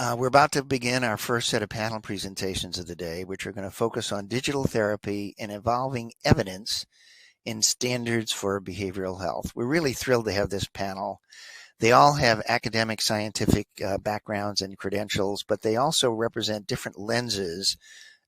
We're about to begin our first set of panel presentations of the day, which are going to focus on digital therapy and evolving evidence in standards for behavioral health. We're really thrilled to have this panel. They all have academic scientific backgrounds and credentials, but they also represent different lenses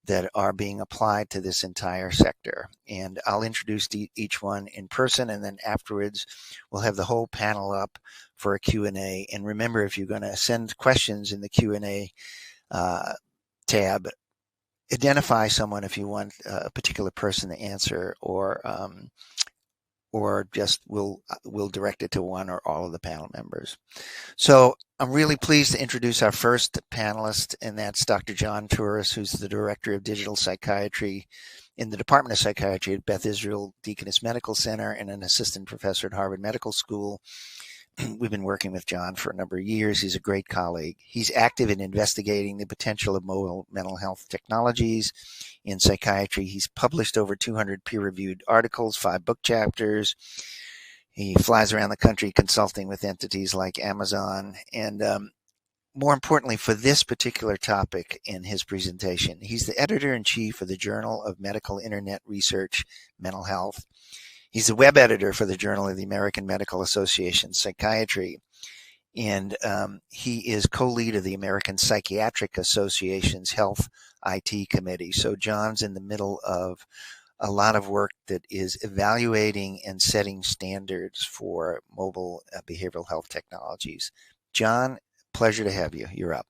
that are being applied to this entire sector. And I'll introduce each one in person, and then afterwards we'll have the whole panel up for a Q&A. And remember, if you're going to send questions in the Q&A tab, identify someone if you want a particular person to answer, or just we'll direct it to one or all of the panel members. So I'm really pleased to introduce our first panelist, and that's Dr. John Torous, who's the Director of Digital Psychiatry in the Department of Psychiatry at Beth Israel Deaconess Medical Center and an assistant professor at Harvard Medical School. We've been working with John for a number of years. He's a great colleague. He's active in investigating the potential of mobile mental health technologies in psychiatry. He's published over 200 peer-reviewed articles, 5 book chapters. He flies around the country consulting with entities like Amazon. And more importantly, for this particular topic in his presentation, he's the editor-in-chief of the Journal of Medical Internet Research, Mental Health. He's the web editor for the Journal of the American Medical Association Psychiatry, and he is co-lead of the American Psychiatric Association's Health IT Committee. So John's in the middle of a lot of work that is evaluating and setting standards for mobile behavioral health technologies. John, pleasure to have you. You're up.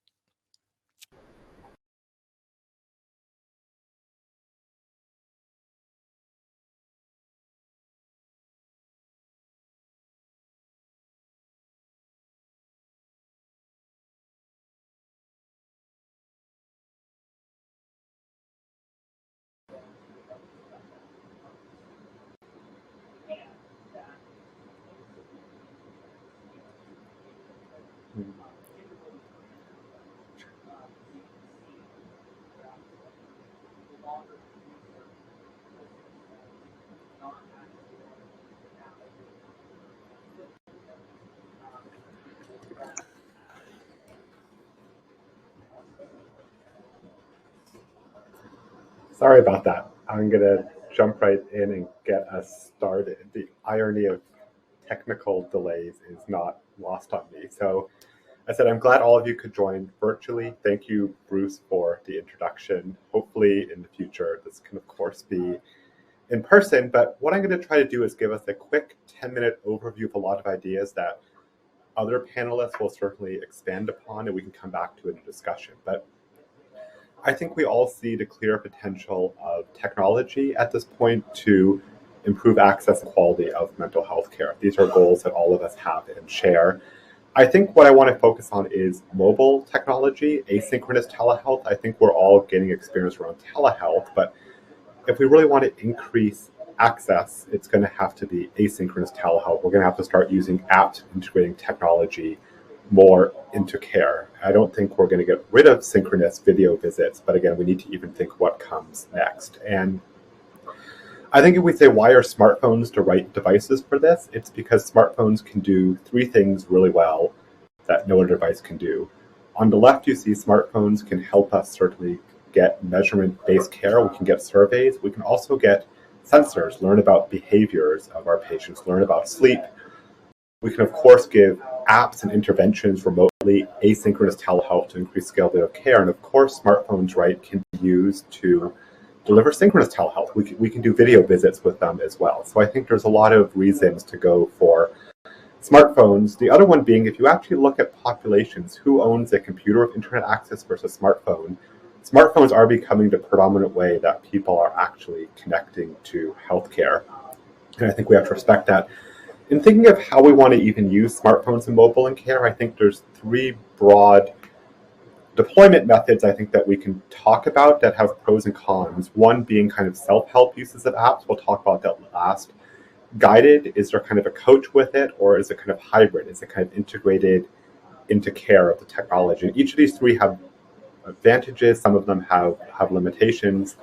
Sorry about that. I'm going to jump right in and get us started. The irony of technical delays is not lost on me. So I said, I'm glad all of you could join virtually. Thank you, Bruce, for the introduction. Hopefully in the future, this can, of course, be in person. But what I'm going to try to do is give us a quick 10-minute overview of a lot of ideas that other panelists will certainly expand upon, and we can come back to it in a discussion. But I think we all see the clear potential of technology at this point to improve access and quality of mental health care. These are goals that all of us have and share. I think what I want to focus on is mobile technology, asynchronous telehealth. I think we're all getting experience around telehealth, but if we really want to increase access, it's going to have to be asynchronous telehealth. We're going to have to start using apps, integrating technology more into care. I don't think we're going to get rid of synchronous video visits, but again, we need to even think what comes next. And I think if we say, why are smartphones the right devices for this? It's because smartphones can do 3 things really well that no other device can do. On the left, you see smartphones can help us certainly get measurement-based care. We can get surveys. We can also get sensors, learn about behaviors of our patients, learn about sleep. We can, of course, give apps and interventions remotely, asynchronous telehealth to increase scalability of care. And of course, smartphones, right, can be used to deliver synchronous telehealth. We can do video visits with them as well. So I think there's a lot of reasons to go for smartphones. The other one being, if you actually look at populations, who owns a computer with internet access versus smartphone, smartphones are becoming the predominant way that people are actually connecting to healthcare. And I think we have to respect that. In thinking of how we want to even use smartphones and mobile in care, I think there's 3 broad deployment methods I think that we can talk about that have pros and cons. One being kind of self-help uses of apps. We'll talk about that last. Guided, is there kind of a coach with it, or is it kind of hybrid? Is it kind of integrated into care of the technology? And each of these 3 have advantages. Some of them have limitations.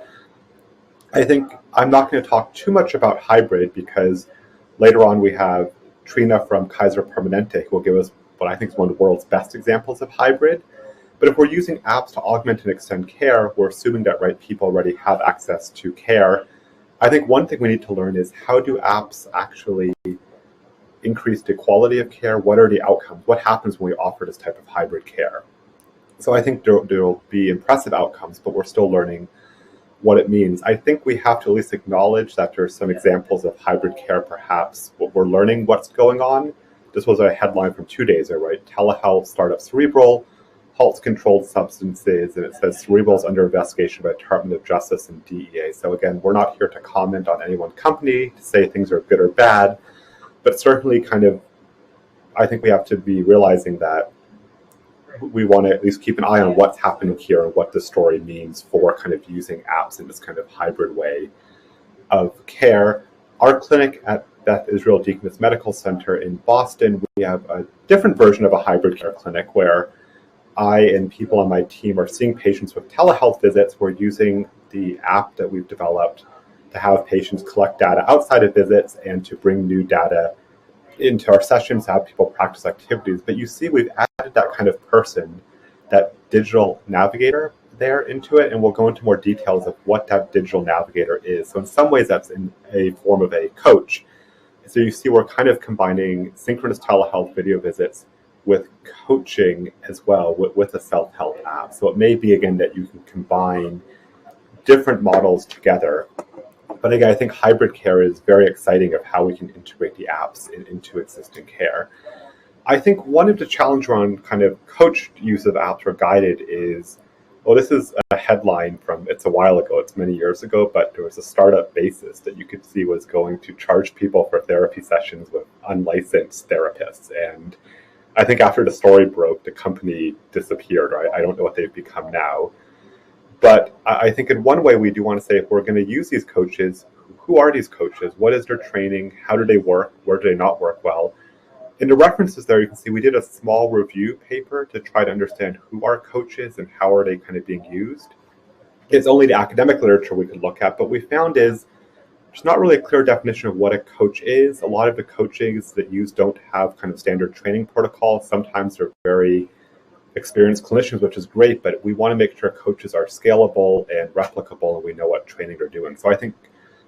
I think I'm not going to talk too much about hybrid because later on we have Trina from Kaiser Permanente who will give us what I think is one of the world's best examples of hybrid. But if we're using apps to augment and extend care, we're assuming that people already have access to care. I think one thing we need to learn is, how do apps actually increase the quality of care? What are the outcomes? What happens when we offer this type of hybrid care? So I think there will be impressive outcomes, but we're still learning what it means. I think we have to at least acknowledge that there are some examples of hybrid care, perhaps. We're learning what's going on. This was a headline from 2 days ago, right? Telehealth startup Cerebral halts controlled substances, and it says Cerebral's under investigation by the Department of Justice and DEA. So again, we're not here to comment on any one company, to say things are good or bad, but certainly I think we have to be realizing that we want to at least keep an eye on what's happening here and what the story means for kind of using apps in this kind of hybrid way of care. Our clinic at Beth Israel Deaconess Medical Center in Boston, we have a different version of a hybrid care clinic where I and people on my team are seeing patients with telehealth visits. We're using the app that we've developed to have patients collect data outside of visits and to bring new data into our sessions, have people practice activities. But you see, we've added that kind of person, that digital navigator there into it, and we'll go into more details of what that digital navigator is. So in some ways, that's in a form of a coach. So you see, we're kind of combining synchronous telehealth video visits with coaching as well, with a self-help app. So it may be, again, that you can combine different models together. But again, I think hybrid care is very exciting of how we can integrate the apps into existing care. I think one of the challenges around kind of coached use of apps or guided is, well, this is a headline it's a while ago, it's many years ago, but there was a startup Basis that you could see was going to charge people for therapy sessions with unlicensed therapists. And I think after the story broke, the company disappeared. Right? I don't know what they've become now. But I think in one way we do want to say, if we're going to use these coaches, who are these coaches? What is their training? How do they work? Where do they not work well? In the references there, you can see we did a small review paper to try to understand who are coaches and how are they kind of being used. It's only the academic literature we could look at, but we found is there's not really a clear definition of what a coach is. A lot of the coaches that use don't have kind of standard training protocols. Sometimes they're very experienced clinicians, which is great, but we want to make sure coaches are scalable and replicable and we know what training they're doing. So I think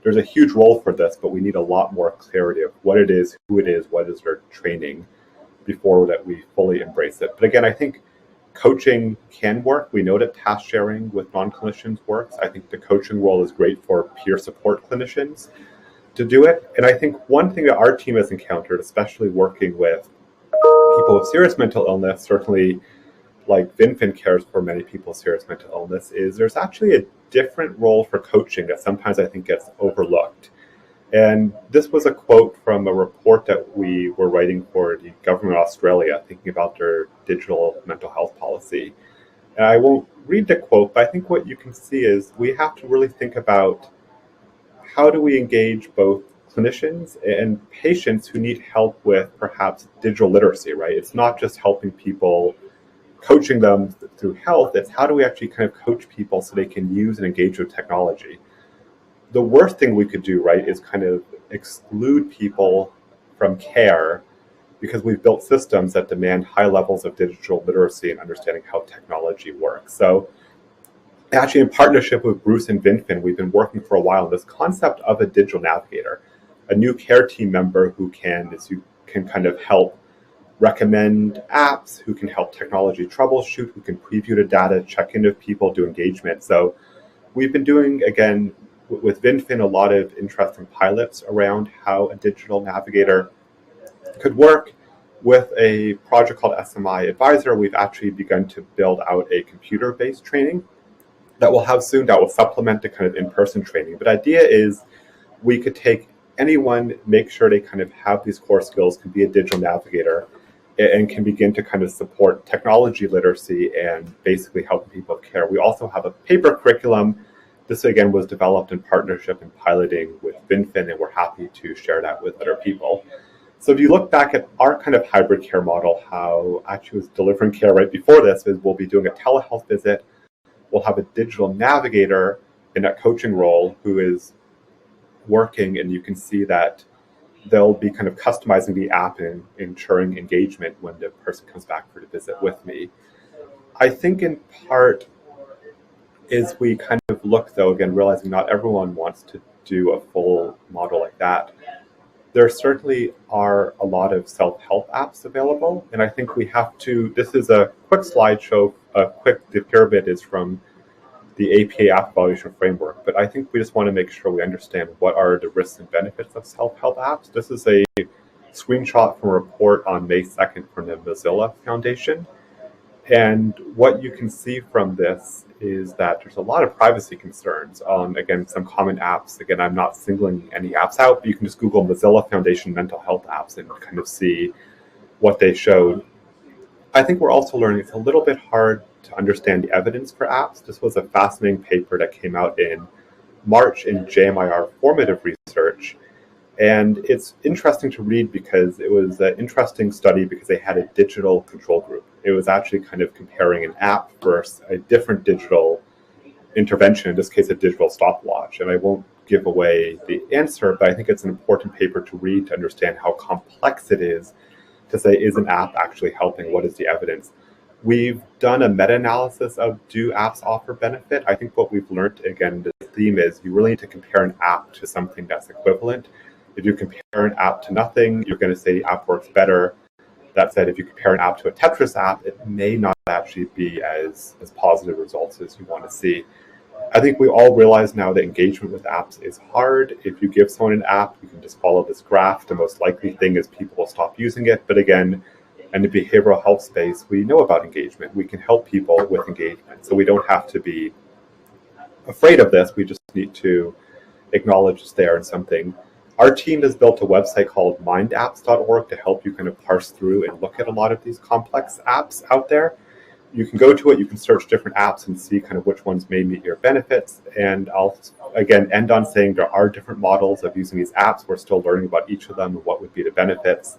there's a huge role for this, but we need a lot more clarity of what it is, who it is, what is their training before that we fully embrace it. But again, I think coaching can work. We know that task sharing with non-clinicians works. I think the coaching role is great for peer support clinicians to do it. And I think one thing that our team has encountered, especially working with people with serious mental illness, certainly like Vinfen cares for many people with serious mental illness, is there's actually a different role for coaching that sometimes I think gets overlooked. And this was a quote from a report that we were writing for the government of Australia, thinking about their digital mental health policy. And I won't read the quote, but I think what you can see is we have to really think about how do we engage both clinicians and patients who need help with perhaps digital literacy, right? It's not just helping people, coaching them through health, it's how do we actually kind of coach people so they can use and engage with technology. The worst thing we could do, right, is kind of exclude people from care because we've built systems that demand high levels of digital literacy and understanding how technology works. So actually, in partnership with Bruce and Vinfen, we've been working for a while on this concept of a digital navigator, a new care team member who can kind of help recommend apps, who can help technology troubleshoot, who can preview the data, check in with people, do engagement. So we've been doing, again, with Vinfen, a lot of interesting pilots around how a digital navigator could work. With a project called SMI Advisor, we've actually begun to build out a computer-based training that we'll have soon that will supplement the kind of in-person training. But the idea is we could take anyone, make sure they kind of have these core skills, can be a digital navigator, and can begin to kind of support technology literacy and basically helping people with care. We also have a paper curriculum. This, again, was developed in partnership and piloting with Vinfen, and we're happy to share that with other people. So if you look back at our kind of hybrid care model, how actually was delivering care right before this is we'll be doing a telehealth visit. We'll have a digital navigator in that coaching role who is working, and you can see that they'll be kind of customizing the app and ensuring engagement when the person comes back for the visit with me. I think in part is we kind of look, though, again, realizing not everyone wants to do a full model like that. There certainly are a lot of self-help apps available, and I think we have to, this is a quick slideshow, the pyramid is from the APA App Evaluation Framework, but I think we just want to make sure we understand what are the risks and benefits of self-help apps. This is a screenshot from a report on May 2nd from the Mozilla Foundation. And what you can see from this is that there's a lot of privacy concerns on, again, some common apps. Again, I'm not singling any apps out, but you can just Google Mozilla Foundation mental health apps and kind of see what they showed. I think we're also learning it's a little bit hard to understand the evidence for apps. This was a fascinating paper that came out in March in JMIR Formative Research. And it's interesting to read because it was an interesting study because they had a digital control group. It was actually kind of comparing an app versus a different digital intervention, in this case, a digital stopwatch. And I won't give away the answer, but I think it's an important paper to read to understand how complex it is to say, is an app actually helping? What is the evidence? We've done a meta-analysis of do apps offer benefit? I think what we've learned, again, the theme is you really need to compare an app to something that's equivalent. If you compare an app to nothing, you're going to say the app works better. That said, if you compare an app to a Tetris app, it may not actually be as positive results as you want to see. I think we all realize now that engagement with apps is hard. If you give someone an app, you can just follow this graph. The most likely thing is people will stop using it. But again, in the behavioral health space, we know about engagement. We can help people with engagement. So we don't have to be afraid of this. We just need to acknowledge it's there and something. Our team has built a website called mindapps.org to help you kind of parse through and look at a lot of these complex apps out there. You can go to it, you can search different apps and see kind of which ones may meet your benefits. And I'll, again, end on saying there are different models of using these apps. We're still learning about each of them and what would be the benefits.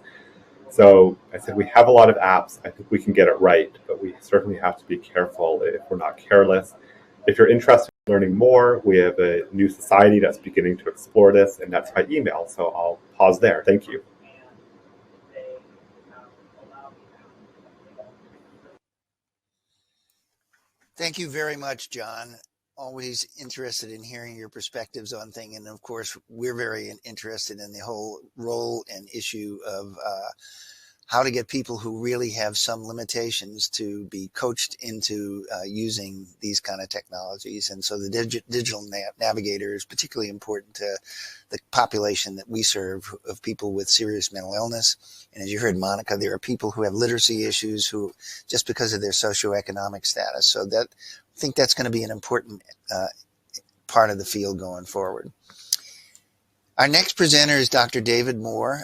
So I said we have a lot of apps. I think we can get it right, but we certainly have to be careful if we're not careless. If you're interested in learning more, we have a new society that's beginning to explore this, and that's by email. So I'll pause there. Thank you. Thank you very much, John. Always interested in hearing your perspectives on things. And of course, we're very interested in the whole role and issue of how to get people who really have some limitations to be coached into using these kind of technologies. And so the digital navigator is particularly important to the population that we serve of people with serious mental illness. And as you heard, Monica, there are people who have literacy issues who just because of their socioeconomic status. So that I think that's going to be an important part of the field going forward. Our next presenter is Dr. David Mohr.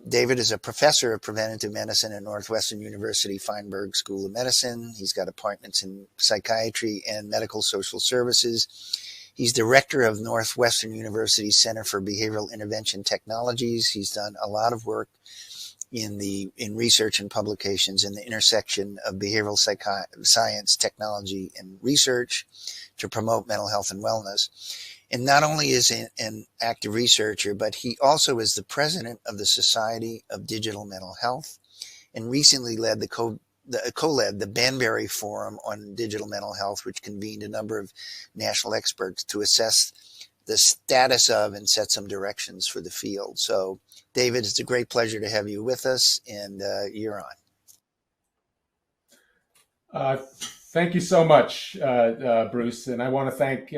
David is a professor of preventive medicine at Northwestern University Feinberg School of Medicine. He's got appointments in psychiatry and medical social services. He's director of Northwestern University Center for Behavioral Intervention Technologies. He's done a lot of work in research and publications in the intersection of behavioral science, technology, and research to promote mental health and wellness. And not only is he an active researcher, but he also is the president of the Society of Digital Mental Health, and recently led co-led the Banbury Forum on Digital Mental Health, which convened a number of national experts to assess the status of and set some directions for the field. So, David, it's a great pleasure to have you with us, and you're on. Thank you so much, Bruce, and I want to thank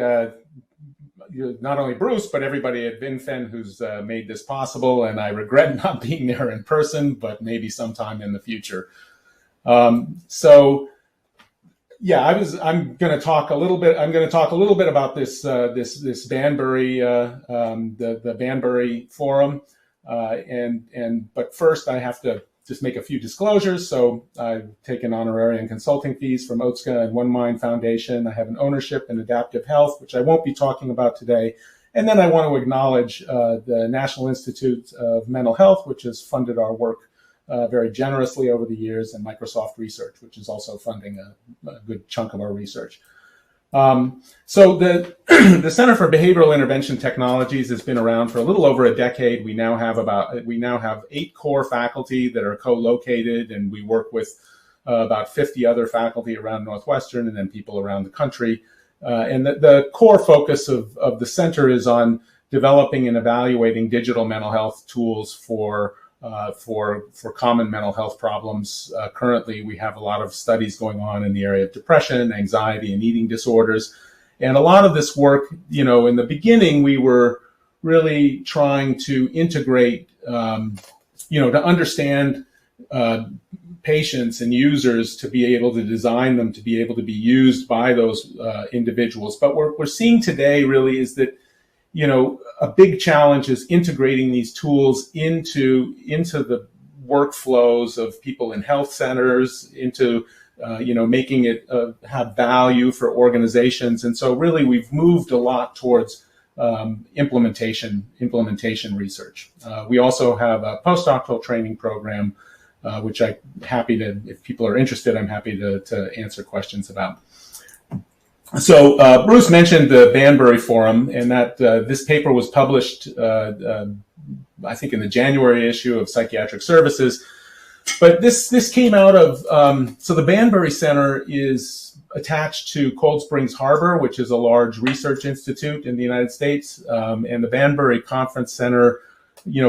not only Bruce, but everybody at Vinfen who's made this possible. And I regret not being there in person, but maybe sometime in the future. So, yeah, I'm going to talk a little bit. I'm going to talk a little bit about this Banbury, the Banbury Forum, but first I have to just make a few disclosures. So I've taken honorary and consulting fees from Otska and One Mind Foundation. I have an ownership in Adaptive Health, which I won't be talking about today. And then I want to acknowledge the National Institute of Mental Health, which has funded our work very generously over the years, and Microsoft Research, which is also funding a good chunk of our research. So the the Center for Behavioral Intervention Technologies has been around for a little over a decade. We now have 8 core faculty that are co-located, and we work with about 50 other faculty around Northwestern, and then people around the country. And the core focus of the center is on developing and evaluating digital mental health tools for common mental health problems. Currently, we have a lot of studies going on in the area of depression, anxiety, and eating disorders. And a lot of this work, in the beginning, we were really trying to integrate, to understand patients and users, to be able to design them to be able to be used by those individuals. But what we're seeing today really is that, a big challenge is integrating these tools into the workflows of people in health centers, into making it have value for organizations. And so really we've moved a lot towards implementation research. We also have a postdoctoral training program, which I'm happy to, if people are interested, I'm happy to answer questions about. So Bruce mentioned the Banbury Forum, and that this paper was published, I think, in the January issue of Psychiatric Services. But this came out of, so the Banbury Center is attached to Cold Springs Harbor, which is a large research institute in the United States. And the Banbury Conference Center,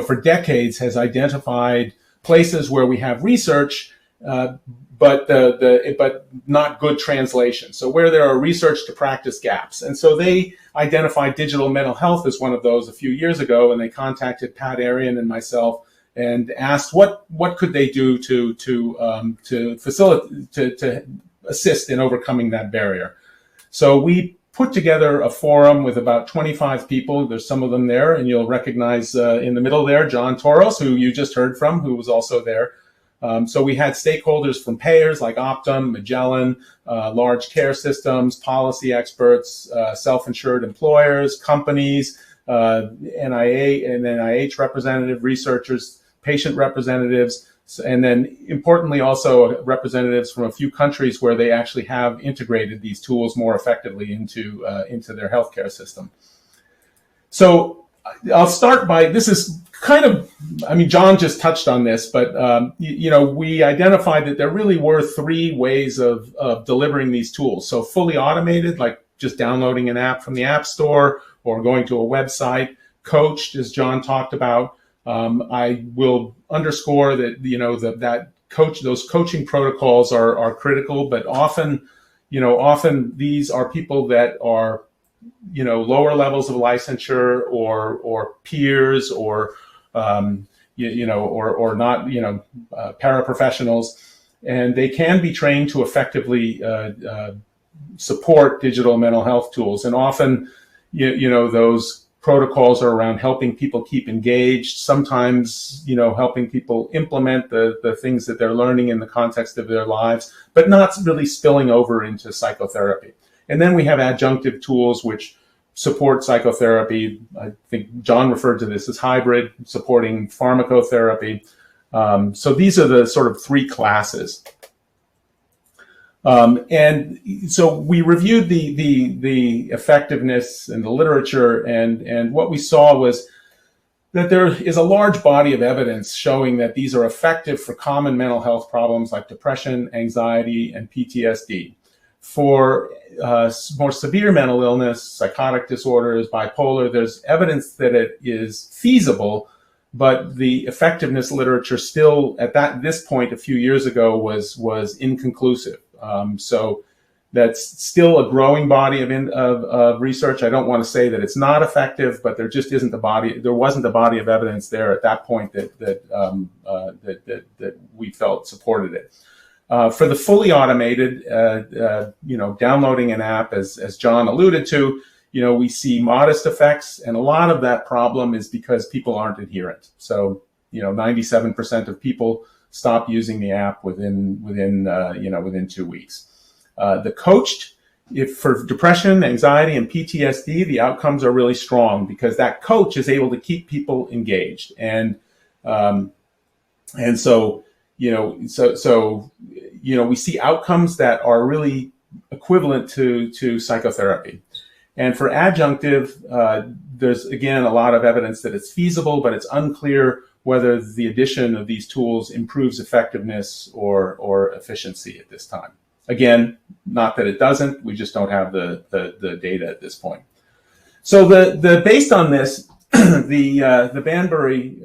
for decades has identified places where we have research, but not good translation. So where there are research to practice gaps. And so they identified digital mental health as one of those a few years ago, and they contacted Pat Arian and myself and asked what could they do to facilitate, to assist in overcoming that barrier. So we put together a forum with about 25 people. There's some of them there, and you'll recognize in the middle there John Torous, who you just heard from, who was also there. So we had stakeholders from payers like Optum, Magellan, large care systems, policy experts, self-insured employers, companies, NIH representative researchers, patient representatives, and then importantly also representatives from a few countries where they actually have integrated these tools more effectively into their healthcare system. So I'll start by, this is kind of, John just touched on this, but we identified that there really were three ways of delivering these tools. So fully automated, like just downloading an app from the App Store or going to a website. Coached, as John talked about. I will underscore that those coaching protocols are critical, but often these are people that are lower levels of licensure or peers or not paraprofessionals, and they can be trained to effectively support digital mental health tools. And often those protocols are around helping people keep engaged, sometimes, helping people implement the things that they're learning in the context of their lives, but not really spilling over into psychotherapy. And then we have adjunctive tools which support psychotherapy. I think John referred to this as hybrid, supporting pharmacotherapy. So these are the sort of three classes. And so we reviewed the effectiveness and the literature, and what we saw was that there is a large body of evidence showing that these are effective for common mental health problems like depression, anxiety, and PTSD. For more severe mental illness, psychotic disorders, bipolar, there's evidence that it is feasible, but the effectiveness literature still at this point a few years ago was inconclusive. So that's still a growing body of research. I don't want to say that it's not effective, but there just isn't there wasn't a body of evidence there at that point that we felt supported it. For the fully automated, downloading an app, as John alluded to, we see modest effects, and a lot of that problem is because people aren't adherent. So, 97% of people stop using the app within 2 weeks. The coached, if for depression, anxiety, and PTSD, the outcomes are really strong because that coach is able to keep people engaged, and so we see outcomes that are really equivalent to psychotherapy. And for adjunctive, there's again a lot of evidence that it's feasible, but it's unclear whether the addition of these tools improves effectiveness or efficiency at this time. Again, not that it doesn't, we just don't have the data at this point. So based on this, the Banbury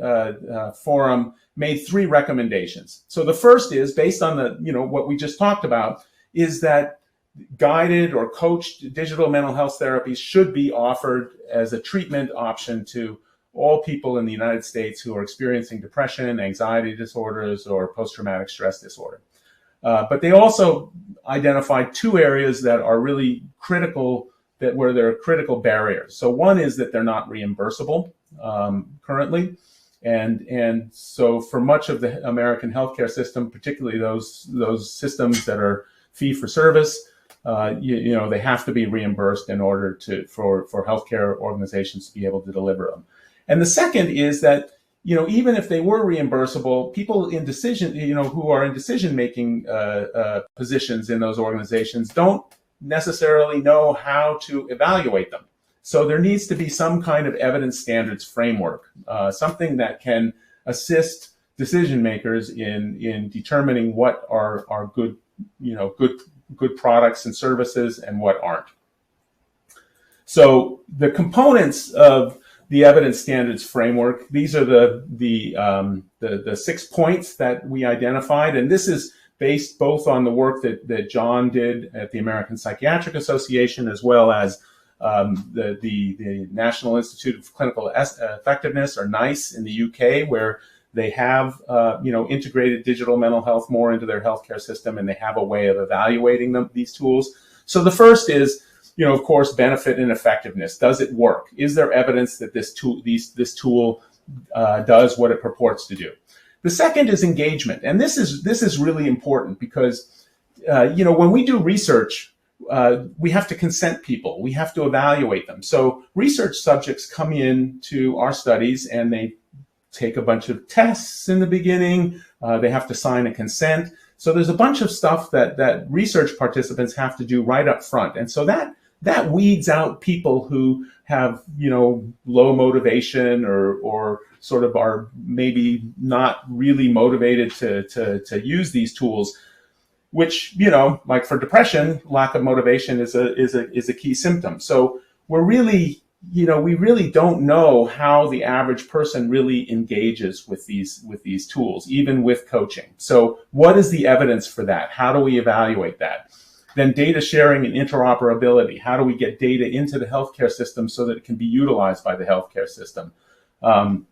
Forum made 3 recommendations. So the first is, based on what we just talked about, is that guided or coached digital mental health therapies should be offered as a treatment option to all people in the United States who are experiencing depression, anxiety disorders, or post-traumatic stress disorder. But they also identified 2 areas that are really critical, where there are critical barriers. So one is that they're not reimbursable currently. And so for much of the American healthcare system, particularly those systems that are fee for service, they have to be reimbursed in order for healthcare organizations to be able to deliver them. And the second is that, even if they were reimbursable, people in who are in decision-making positions in those organizations don't necessarily know how to evaluate them. So there needs to be some kind of evidence standards framework, something that can assist decision makers in determining what are good, good products and services and what aren't. So the components of the evidence standards framework, these are the 6 points that we identified, and this is based both on the work that John did at the American Psychiatric Association, as well as the National Institute of Clinical Effectiveness, or NICE, in the UK, where they have integrated digital mental health more into their healthcare system, and they have a way of evaluating these tools. So the first is, of course, benefit and effectiveness. Does it work? Is there evidence that this tool does what it purports to do? The second is engagement, and this is really important because when we do research, we have to consent people. We have to evaluate them. So research subjects come in to our studies and they take a bunch of tests in the beginning. They have to sign a consent. So there's a bunch of stuff that research participants have to do right up front. And so that weeds out people who have, low motivation or sort of are maybe not really motivated to use these tools, which, like for depression, lack of motivation is a key symptom. So we're really, we really don't know how the average person really engages with these tools, even with coaching. So what is the evidence for that? How do we evaluate that? Then data sharing and interoperability. How do we get data into the healthcare system so that it can be utilized by the healthcare system? I'm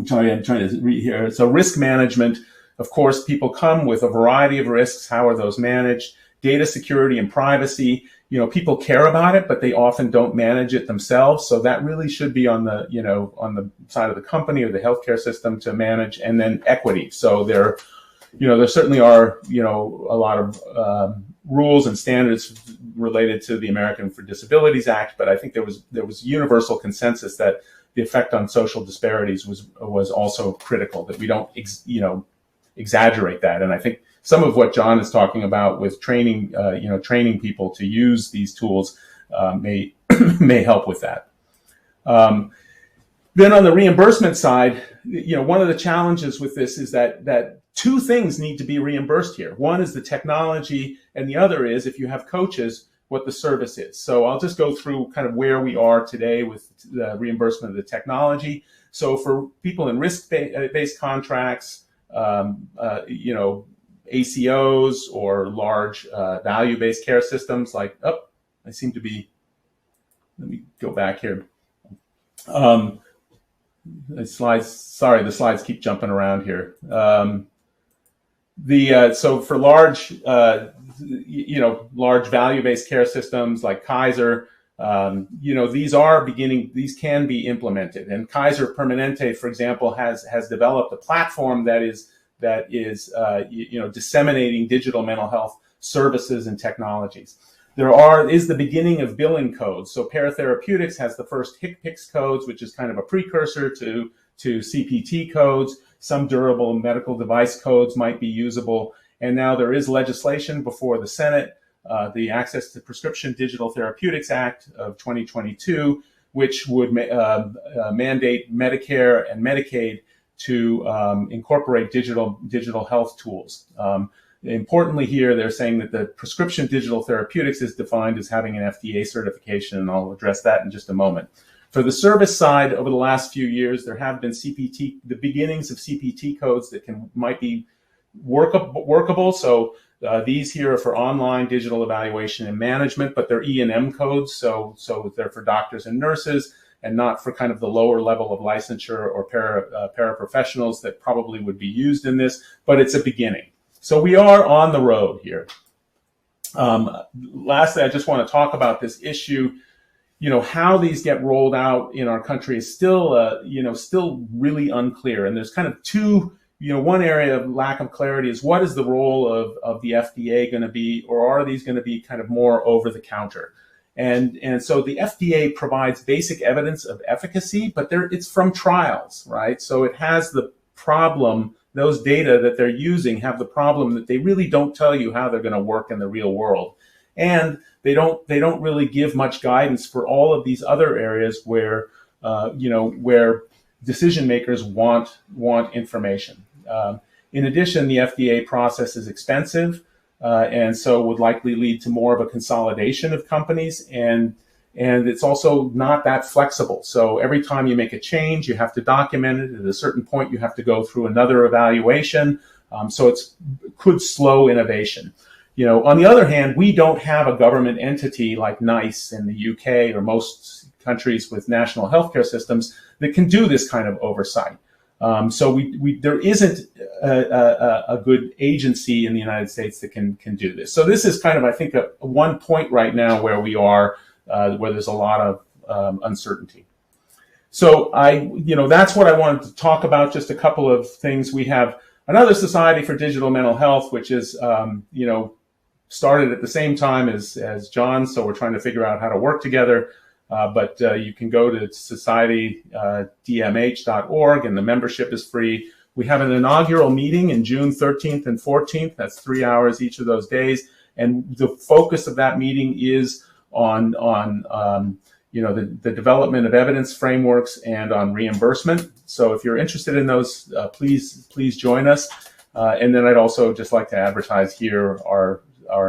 trying to read here. So risk management. Of course, people come with a variety of risks. How are those managed? Data security and privacy. People care about it, but they often don't manage it themselves. So that really should be on the side of the company or the healthcare system to manage. And then equity. So there certainly are, a lot of rules and standards related to the American for Disabilities Act, but I think there was universal consensus that the effect on social disparities was also critical, that we don't exaggerate that. And I think some of what John is talking about with training people to use these tools may help with that. Then on the reimbursement side, one of the challenges with this is that 2 things need to be reimbursed here. One is the technology, and the other is, if you have coaches, what the service is. So I'll just go through kind of where we are today with the reimbursement of the technology. So for people in risk-based contracts, ACOs or large value-based care systems like, I seem to be, let me go back here. The slides keep jumping around here. So for large value-based care systems like Kaiser, these can be implemented. And Kaiser Permanente, for example, has developed a platform that is disseminating digital mental health services and technologies. There is the beginning of billing codes. So Therapeutics has the first HCPCS codes, which is kind of a precursor to CPT codes. Some durable medical device codes might be usable. And now there is legislation before the Senate, the Access to Prescription Digital Therapeutics Act of 2022, which would mandate Medicare and Medicaid to incorporate digital health tools. Importantly here, they're saying that the prescription digital therapeutics is defined as having an FDA certification, and I'll address that in just a moment. For the service side, over the last few years, there have been the beginnings of CPT codes that might be workable. So these here are for online digital evaluation and management, but they're E&M codes, so they're for doctors and nurses, and not for kind of the lower level of licensure or paraprofessionals that probably would be used in this, but it's a beginning. So we are on the road here. Lastly, I just want to talk about this issue. How these get rolled out in our country is still, still really unclear. And there's kind of two, one area of lack of clarity is what is the role of the FDA going to be, or are these going to be kind of more over the counter? And so the FDA provides basic evidence of efficacy, but it's from trials, right? So it has the problem. Those data that they're using have the problem that they really don't tell you how they're going to work in the real world. And they don't really give much guidance for all of these other areas where, where decision makers want information. In addition, the FDA process is expensive, and so would likely lead to more of a consolidation of companies, and it's also not that flexible. So every time you make a change, you have to document it. At a certain point, you have to go through another evaluation. So it could slow innovation. On the other hand, we don't have a government entity like NICE in the UK or most countries with national healthcare systems that can do this kind of oversight. So there isn't a good agency in the United States that can do this. So this is kind of, I think, a one point right now where we are, where there's a lot of uncertainty. So that's what I wanted to talk about. Just a couple of things. We have another Society for Digital Mental Health, which is, started at the same time as John. So we're trying to figure out how to work together. But you can go to societydmh.org, and the membership is free. We have an inaugural meeting in June 13th and 14th. That's 3 hours each of those days. And the focus of that meeting is on the development of evidence frameworks and on reimbursement. So if you're interested in those, please join us. And then I'd also just like to advertise here our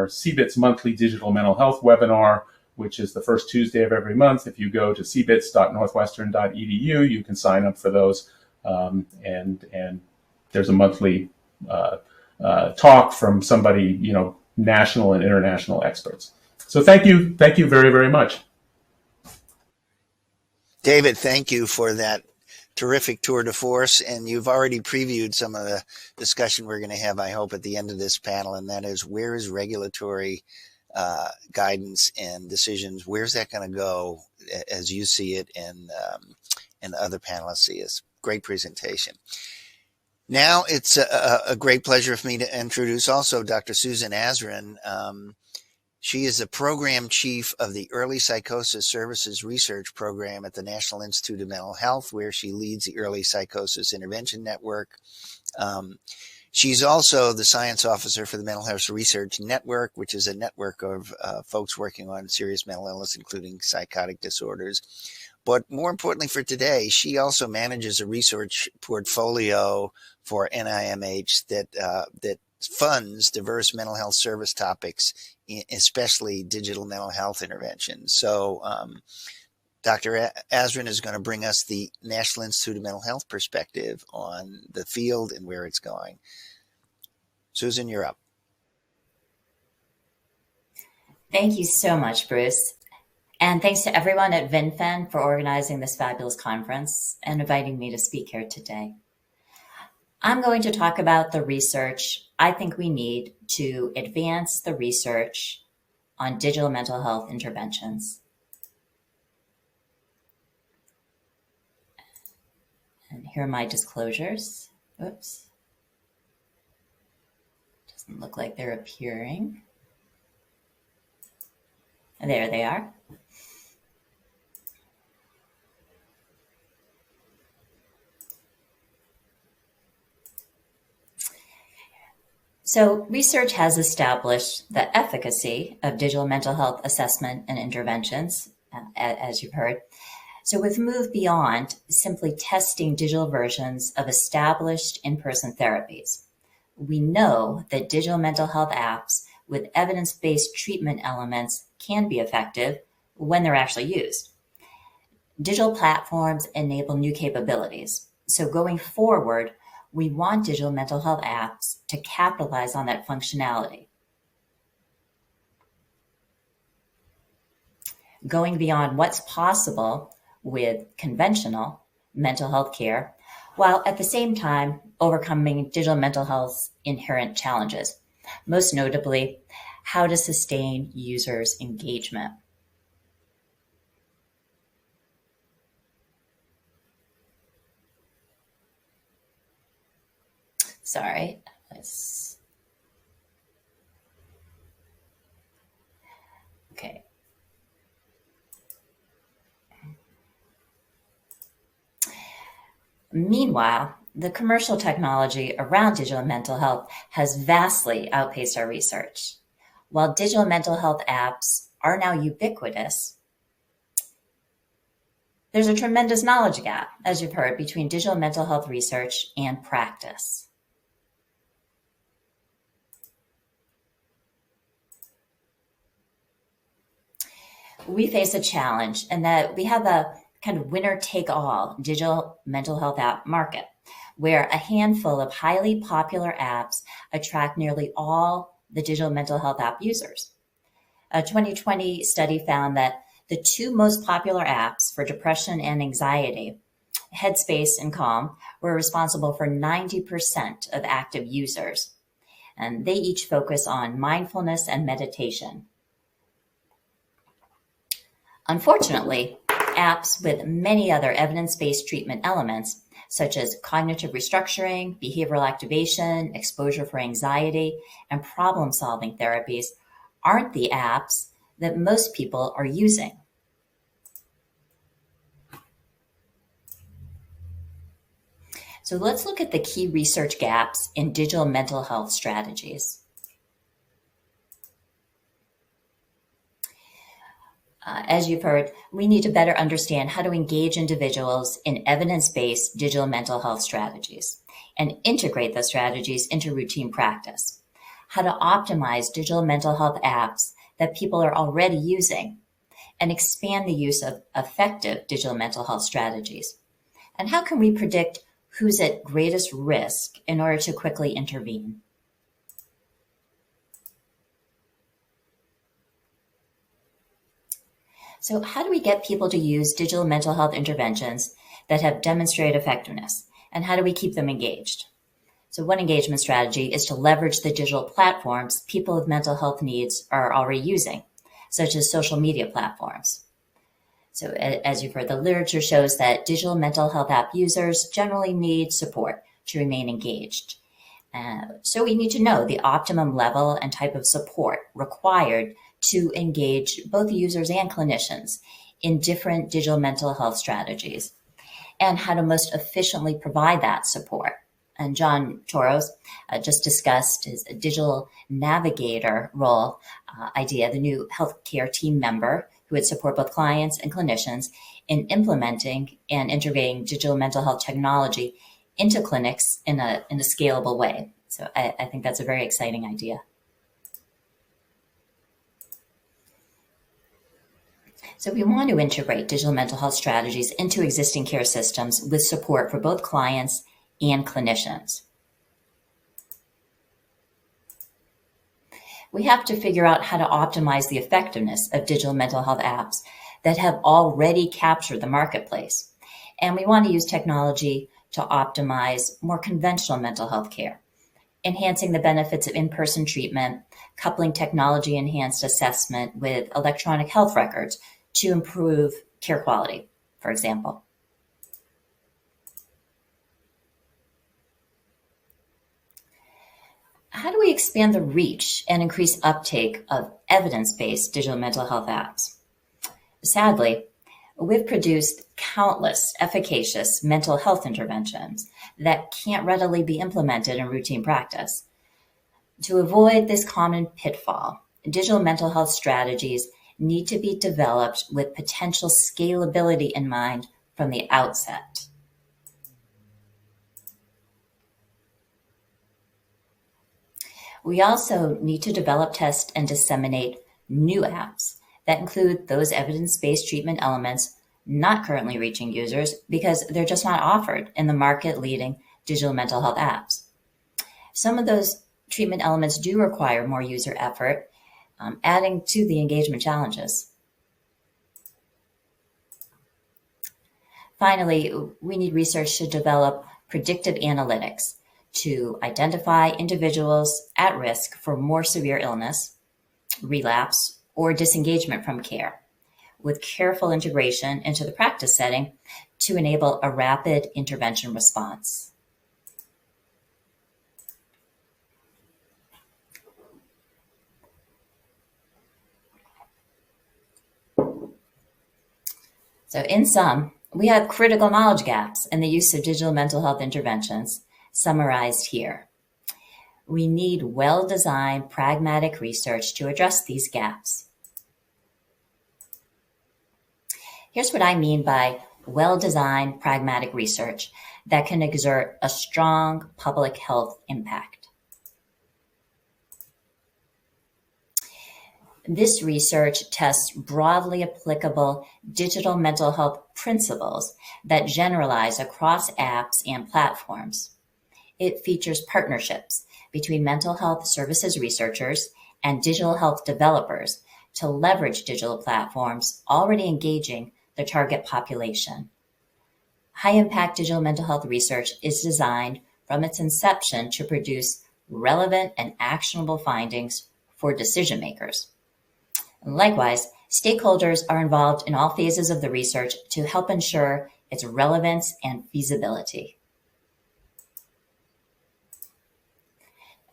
CBITS monthly digital mental health webinar, which is the first Tuesday of every month. If you go to cbits.northwestern.edu, you can sign up for those. And there's a monthly talk from somebody, national and international experts. So thank you very, very much. David, thank you for that terrific tour de force, and you've already previewed some of the discussion we're going to have, I hope, at the end of this panel, and that is, where is regulatory guidance and decisions? Where's that going to go as you see it, and other panelists see it? Great presentation. Now it's a great pleasure for me to introduce also Dr. Susan Azrin. She is the program chief of the Early Psychosis Services Research Program at the National Institute of Mental Health, where she leads the Early Psychosis Intervention Network. She's also the science officer for the Mental Health Research Network, which is a network of folks working on serious mental illness, including psychotic disorders. But more importantly for today, she also manages a research portfolio for NIMH that funds diverse mental health service topics, especially digital mental health interventions. So Dr. Azrin is going to bring us the National Institute of Mental Health perspective on the field and where it's going. Susan, you're up. Thank you so much, Bruce. And thanks to everyone at Vinfen for organizing this fabulous conference and inviting me to speak here today. I'm going to talk about the research I think we need to advance the research on digital mental health interventions. And here are my disclosures. Oops. Doesn't look like they're appearing. And there they are. So research has established the efficacy of digital mental health assessment and interventions, as you've heard, So we've moved beyond simply testing digital versions of established in-person therapies. We know that digital mental health apps with evidence-based treatment elements can be effective when they're actually used. Digital platforms enable new capabilities. So going forward, we want digital mental health apps to capitalize on that functionality. Going beyond what's possible with conventional mental health care, while at the same time overcoming digital mental health's inherent challenges, most notably, how to sustain users' engagement. Sorry, okay. Meanwhile, the commercial technology around digital mental health has vastly outpaced our research. While digital mental health apps are now ubiquitous, there's a tremendous knowledge gap, as you've heard, between digital mental health research and practice. We face a challenge in that we have a kind of winner-take-all digital mental health app market, where a handful of highly popular apps attract nearly all the digital mental health app users. A 2020 study found that the two most popular apps for depression and anxiety, Headspace and Calm, were responsible for 90% of active users, and they each focus on mindfulness and meditation. Unfortunately, apps with many other evidence-based treatment elements, such as cognitive restructuring, behavioral activation, exposure for anxiety, and problem-solving therapies, aren't the apps that most people are using. So let's look at the key research gaps in digital mental health strategies. As you've heard, we need to better understand how to engage individuals in evidence-based digital mental health strategies and integrate those strategies into routine practice. How to optimize digital mental health apps that people are already using and expand the use of effective digital mental health strategies. And how can we predict who's at greatest risk in order to quickly intervene? So how do we get people to use digital mental health interventions that have demonstrated effectiveness? And how do we keep them engaged? So one engagement strategy is to leverage the digital platforms people with mental health needs are already using, such as social media platforms. So as you've heard, the literature shows that digital mental health app users generally need support to remain engaged. So we need to know the optimum level and type of support required to engage both users and clinicians in different digital mental health strategies, and how to most efficiently provide that support. And John Torous just discussed his digital navigator role idea, the new healthcare team member who would support both clients and clinicians in implementing and integrating digital mental health technology into clinics in a scalable way. So I think that's a very exciting idea. So we want to integrate digital mental health strategies into existing care systems with support for both clients and clinicians. We have to figure out how to optimize the effectiveness of digital mental health apps that have already captured the marketplace. And we want to use technology to optimize more conventional mental health care, enhancing the benefits of in-person treatment, coupling technology-enhanced assessment with electronic health records to improve care quality, for example. How do we expand the reach and increase uptake of evidence-based digital mental health apps? Sadly, we've produced countless efficacious mental health interventions that can't readily be implemented in routine practice. To avoid this common pitfall, digital mental health strategies need to be developed with potential scalability in mind from the outset. We also need to develop, test, and disseminate new apps that include those evidence-based treatment elements not currently reaching users because they're just not offered in the market-leading digital mental health apps. Some of those treatment elements do require more user effort, adding to the engagement challenges. Finally, we need research to develop predictive analytics to identify individuals at risk for more severe illness, relapse, or disengagement from care, with careful integration into the practice setting to enable a rapid intervention response. So in sum, we have critical knowledge gaps in the use of digital mental health interventions summarized here. We need well-designed, pragmatic research to address these gaps. Here's what I mean by well-designed, pragmatic research that can exert a strong public health impact. This research tests broadly applicable digital mental health principles that generalize across apps and platforms. It features partnerships between mental health services researchers and digital health developers to leverage digital platforms already engaging the target population. High-impact digital mental health research is designed from its inception to produce relevant and actionable findings for decision makers. Likewise, stakeholders are involved in all phases of the research to help ensure its relevance and feasibility.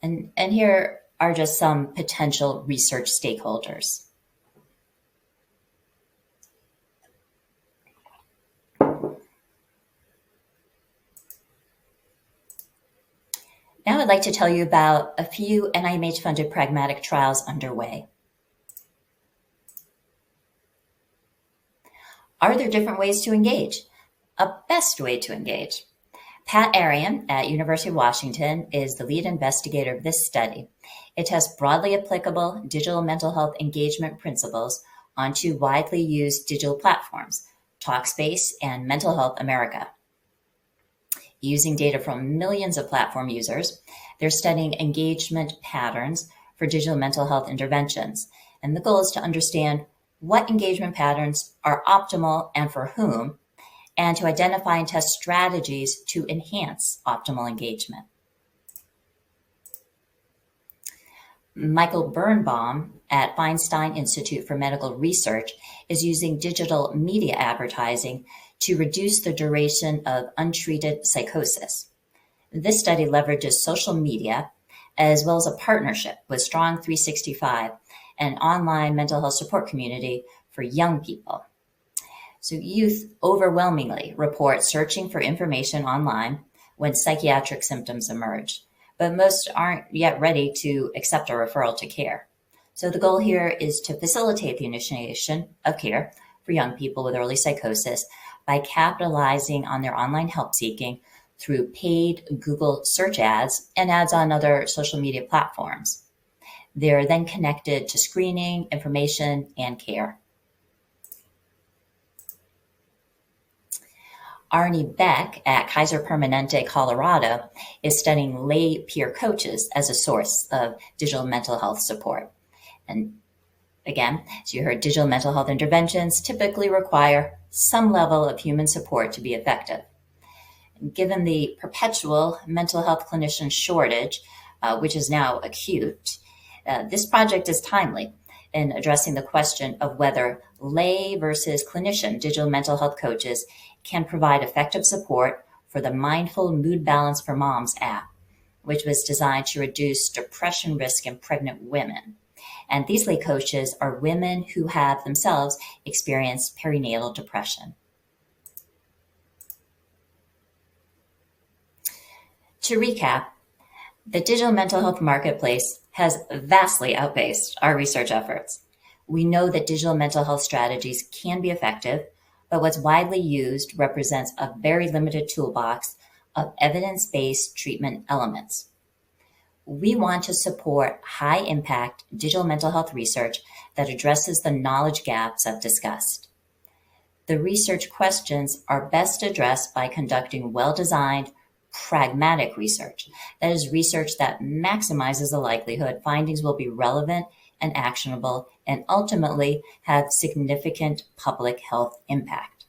And here are just some potential research stakeholders. Now I'd like to tell you about a few NIMH-funded pragmatic trials underway. Are there different ways to engage? A best way to engage. Pat Arian at University of Washington is the lead investigator of this study. It tests broadly applicable digital mental health engagement principles onto widely used digital platforms, Talkspace and Mental Health America. Using data from millions of platform users, they're studying engagement patterns for digital mental health interventions. And the goal is to understand what engagement patterns are optimal and for whom, and to identify and test strategies to enhance optimal engagement. Michael Birnbaum at Feinstein Institute for Medical Research is using digital media advertising to reduce the duration of untreated psychosis. This study leverages social media as well as a partnership with Strong 365, an online mental health support community for young people. So youth overwhelmingly report searching for information online when psychiatric symptoms emerge, but most aren't yet ready to accept a referral to care. So the goal here is to facilitate the initiation of care for young people with early psychosis by capitalizing on their online help seeking through paid Google search ads and ads on other social media platforms. They're then connected to screening, information, and care. Arnie Beck at Kaiser Permanente, Colorado, is studying lay peer coaches as a source of digital mental health support. And again, as you heard, digital mental health interventions typically require some level of human support to be effective. Given the perpetual mental health clinician shortage, which is now acute, this project is timely in addressing the question of whether lay versus clinician digital mental health coaches can provide effective support for the Mindful Mood Balance for Moms app, which was designed to reduce depression risk in pregnant women. And these lay coaches are women who have themselves experienced perinatal depression. To recap, the digital mental health marketplace has vastly outpaced our research efforts. We know that digital mental health strategies can be effective, but what's widely used represents a very limited toolbox of evidence-based treatment elements. We want to support high-impact digital mental health research that addresses the knowledge gaps I've discussed. The research questions are best addressed by conducting well-designed, pragmatic research. That is research that maximizes the likelihood findings will be relevant and actionable and ultimately have significant public health impact.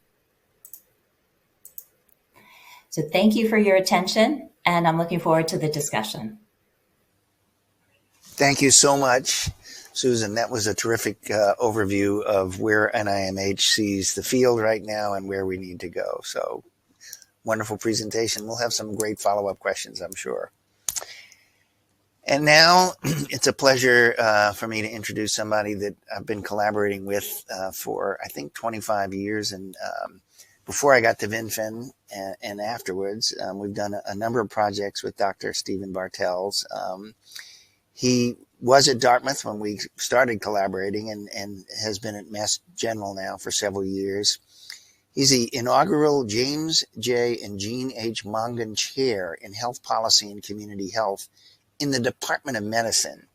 So thank you for your attention, and I'm looking forward to the discussion. Thank you so much, Susan. That was a terrific overview of where NIMH sees the field right now and where we need to go. So wonderful presentation. We'll have some great follow-up questions, I'm sure. And now it's a pleasure for me to introduce somebody that I've been collaborating with for, I think, 25 years. And before I got to Vinfen and afterwards, we've done a number of projects with Dr. Stephen Bartels. He was at Dartmouth when we started collaborating and has been at Mass General now for several years. He's the inaugural James J. and Jean H. Mongan Chair in Health Policy and Community Health in the Department of Medicine.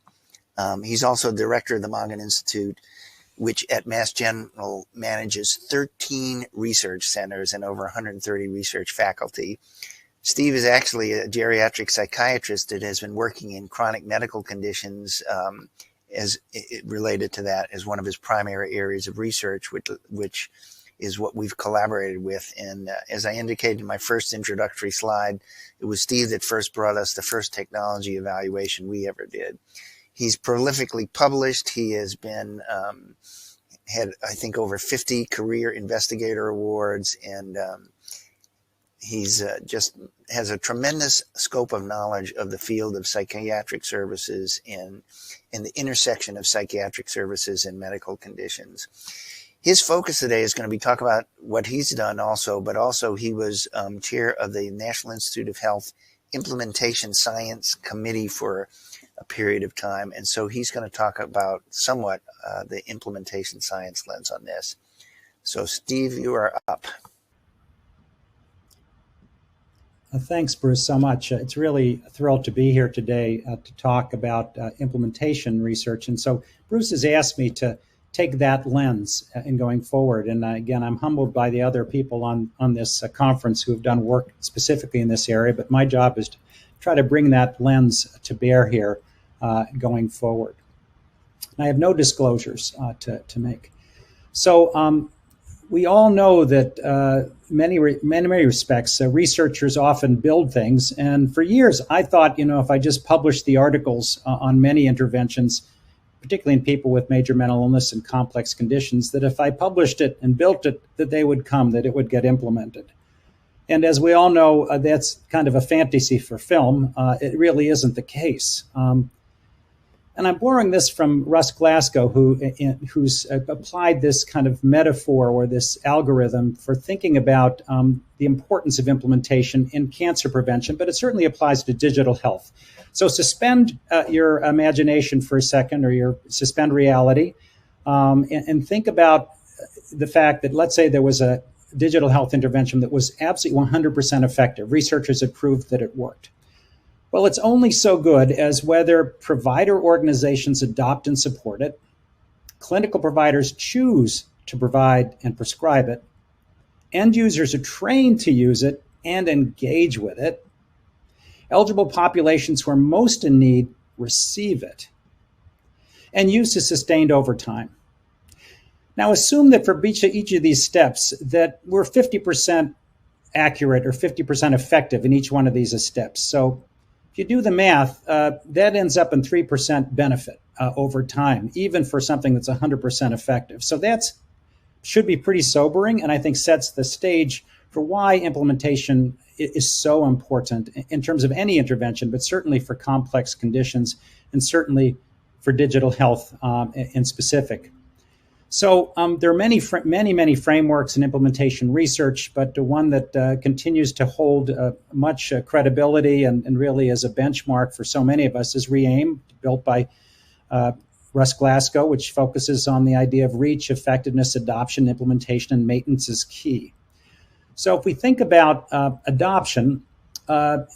He's also director of the Mongan Institute, which at Mass General manages 13 research centers and over 130 research faculty. Steve is actually a geriatric psychiatrist that has been working in chronic medical conditions as it related to that as one of his primary areas of research, which is what we've collaborated with. And as I indicated in my first introductory slide, it was Steve that first brought us the first technology evaluation we ever did. He's prolifically published. He has been had, I think, over 50 career investigator awards, and he's just has a tremendous scope of knowledge of the field of psychiatric services and the intersection of psychiatric services and medical conditions. His focus today is going to be talk about what he's done also, but also he was chair of the National Institute of Health Implementation Science Committee for a period of time. And so he's going to talk about somewhat the implementation science lens on this. So Steve, you are up. Thanks, Bruce, so much. It's really a thrill to be here today to talk about implementation research. And so Bruce has asked me to take that lens in going forward. And again, I'm humbled by the other people on this conference who have done work specifically in this area, but my job is to try to bring that lens to bear here going forward. And I have no disclosures to make. So we all know that many respects, researchers often build things. And for years, I thought, if I just published the articles on many interventions, particularly in people with major mental illness and complex conditions, that if I published it and built it, that they would come, that it would get implemented. And as we all know, that's kind of a fantasy for film. It really isn't the case. And I'm borrowing this from Russ Glasgow, who's applied this kind of metaphor or this algorithm for thinking about the importance of implementation in cancer prevention, but it certainly applies to digital health. So suspend your imagination for a second, or suspend reality, and think about the fact that, let's say there was a digital health intervention that was absolutely 100% effective. Researchers had proved that it worked. Well, it's only so good as whether provider organizations adopt and support it, clinical providers choose to provide and prescribe it, end users are trained to use it and engage with it, eligible populations who are most in need receive it, and use is sustained over time. Now, assume that for each of these steps that we're 50% accurate or 50% effective in each one of these steps. So if you do the math, that ends up in 3% benefit over time, even for something that's 100% effective. So that should be pretty sobering, and I think sets the stage for why implementation is so important in terms of any intervention, but certainly for complex conditions and certainly for digital health in specific. So there are many frameworks in implementation research, but the one that continues to hold much credibility and really is a benchmark for so many of us is REAIM, built by Russ Glasgow, which focuses on the idea of reach, effectiveness, adoption, implementation, and maintenance is key. So if we think about adoption,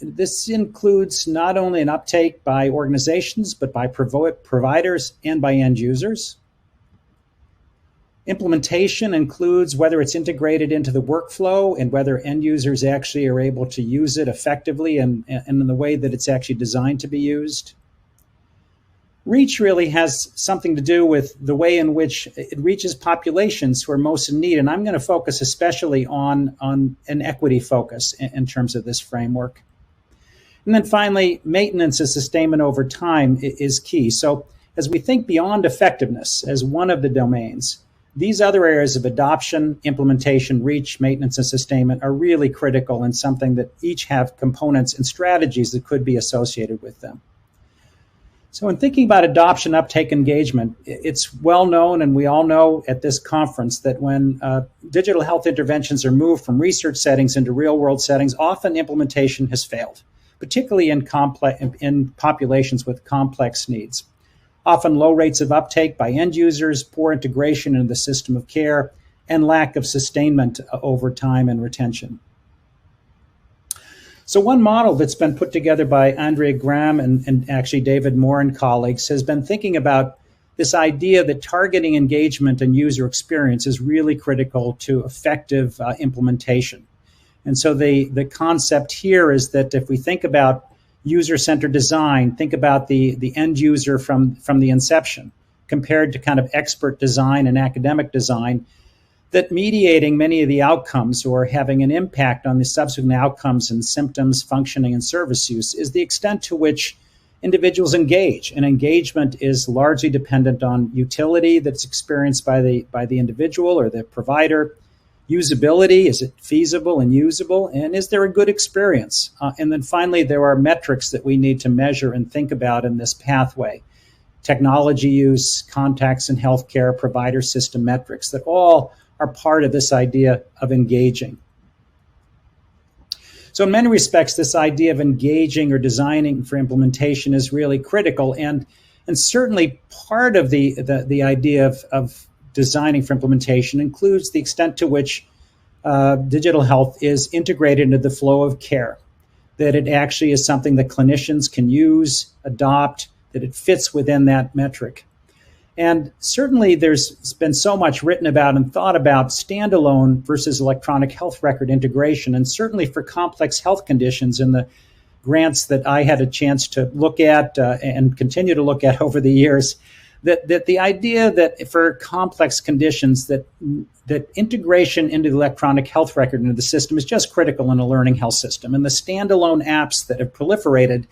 this includes not only an uptake by organizations, but by providers and by end users. Implementation includes whether it's integrated into the workflow and whether end users actually are able to use it effectively and in the way that it's actually designed to be used. Reach really has something to do with the way in which it reaches populations who are most in need. And I'm going to focus especially on an equity focus in terms of this framework. And then finally, maintenance and sustainment over time is key. So as we think beyond effectiveness as one of the domains, these other areas of adoption, implementation, reach, maintenance, and sustainment are really critical and something that each have components and strategies that could be associated with them. So in thinking about adoption, uptake, engagement, it's well known, and we all know at this conference, that when digital health interventions are moved from research settings into real-world settings, often implementation has failed, particularly in populations with complex needs. Often low rates of uptake by end users, poor integration into the system of care, and lack of sustainment over time and retention. So one model that's been put together by Andrea Graham and actually David Mohr and colleagues has been thinking about this idea that targeting engagement and user experience is really critical to effective implementation. And so the concept here is that if we think about user-centered design, think about the end user from the inception, compared to kind of expert design and academic design, that mediating many of the outcomes or having an impact on the subsequent outcomes and symptoms, functioning, and service use is the extent to which individuals engage. And engagement is largely dependent on utility that's experienced by the individual or the provider. Usability, is it feasible and usable? And is there a good experience? And then finally, there are metrics that we need to measure and think about in this pathway. Technology use, contacts in healthcare, provider system metrics that all are part of this idea of engaging. So in many respects, this idea of engaging or designing for implementation is really critical, and certainly part of the idea of designing for implementation includes the extent to which digital health is integrated into the flow of care, that it actually is something that clinicians can use, adopt, that it fits within that metric. And certainly there's been so much written about and thought about standalone versus electronic health record integration, and certainly for complex health conditions in the grants that I had a chance to look at and continue to look at over the years, that the idea that for complex conditions that integration into the electronic health record into the system is just critical in a learning health system. And the standalone apps that have proliferated,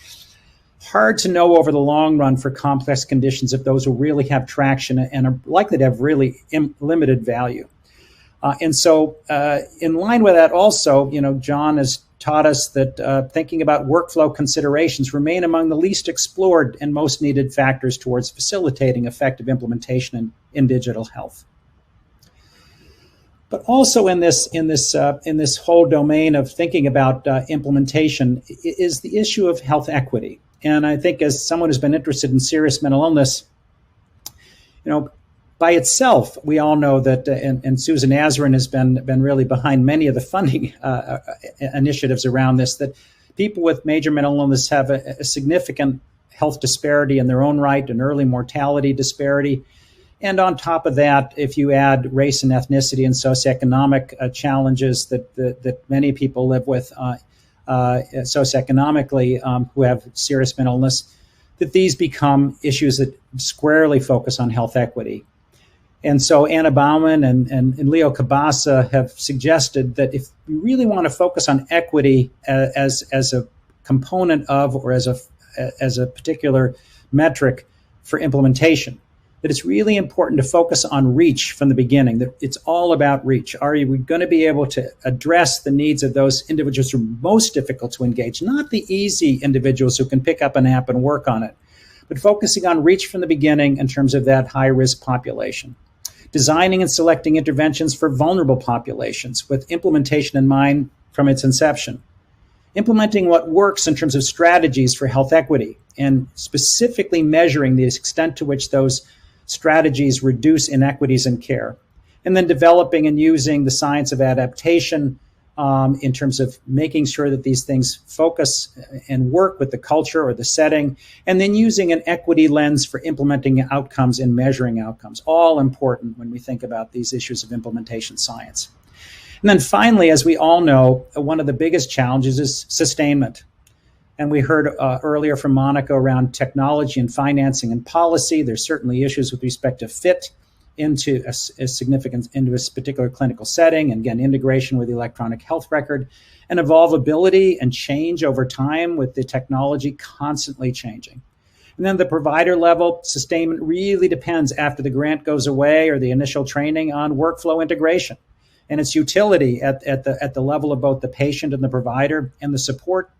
hard to know over the long run for complex conditions if those will really have traction and are likely to have really limited value. And so in line with that also, John has taught us that thinking about workflow considerations remain among the least explored and most needed factors towards facilitating effective implementation in digital health. But also in this whole domain of thinking about implementation is the issue of health equity. And I think as someone who's been interested in serious mental illness, by itself, we all know that, and Susan Azrin has been really behind many of the funding initiatives around this, that people with major mental illness have a significant health disparity in their own right, an early mortality disparity. And on top of that, if you add race and ethnicity and socioeconomic challenges that many people live with socioeconomically who have serious mental illness, that these become issues that squarely focus on health equity. And so Anna Bauman and Leo Cabasa have suggested that if we really want to focus on equity as a component of or as a particular metric for implementation, that it's really important to focus on reach from the beginning, that it's all about reach. Are we going to be able to address the needs of those individuals who are most difficult to engage, not the easy individuals who can pick up an app and work on it, but focusing on reach from the beginning in terms of that high-risk population. Designing and selecting interventions for vulnerable populations with implementation in mind from its inception. implementing what works in terms of strategies for health equity, and specifically measuring the extent to which those strategies reduce inequities in care, and then developing and using the science of adaptation in terms of making sure that these things focus and work with the culture or the setting, and then using an equity lens for implementing outcomes and measuring outcomes. All important when we think about these issues of implementation science. And then finally, as we all know, one of the biggest challenges is sustainment. And we heard earlier from Monica around technology and financing and policy. There's certainly issues with respect to fit into a significant, into a particular clinical setting, and again, integration with the electronic health record, and evolvability and change over time with the technology constantly changing. And then the provider level, sustainment really depends after the grant goes away or the initial training on workflow integration and its utility at the level of both the patient and the provider, and the support,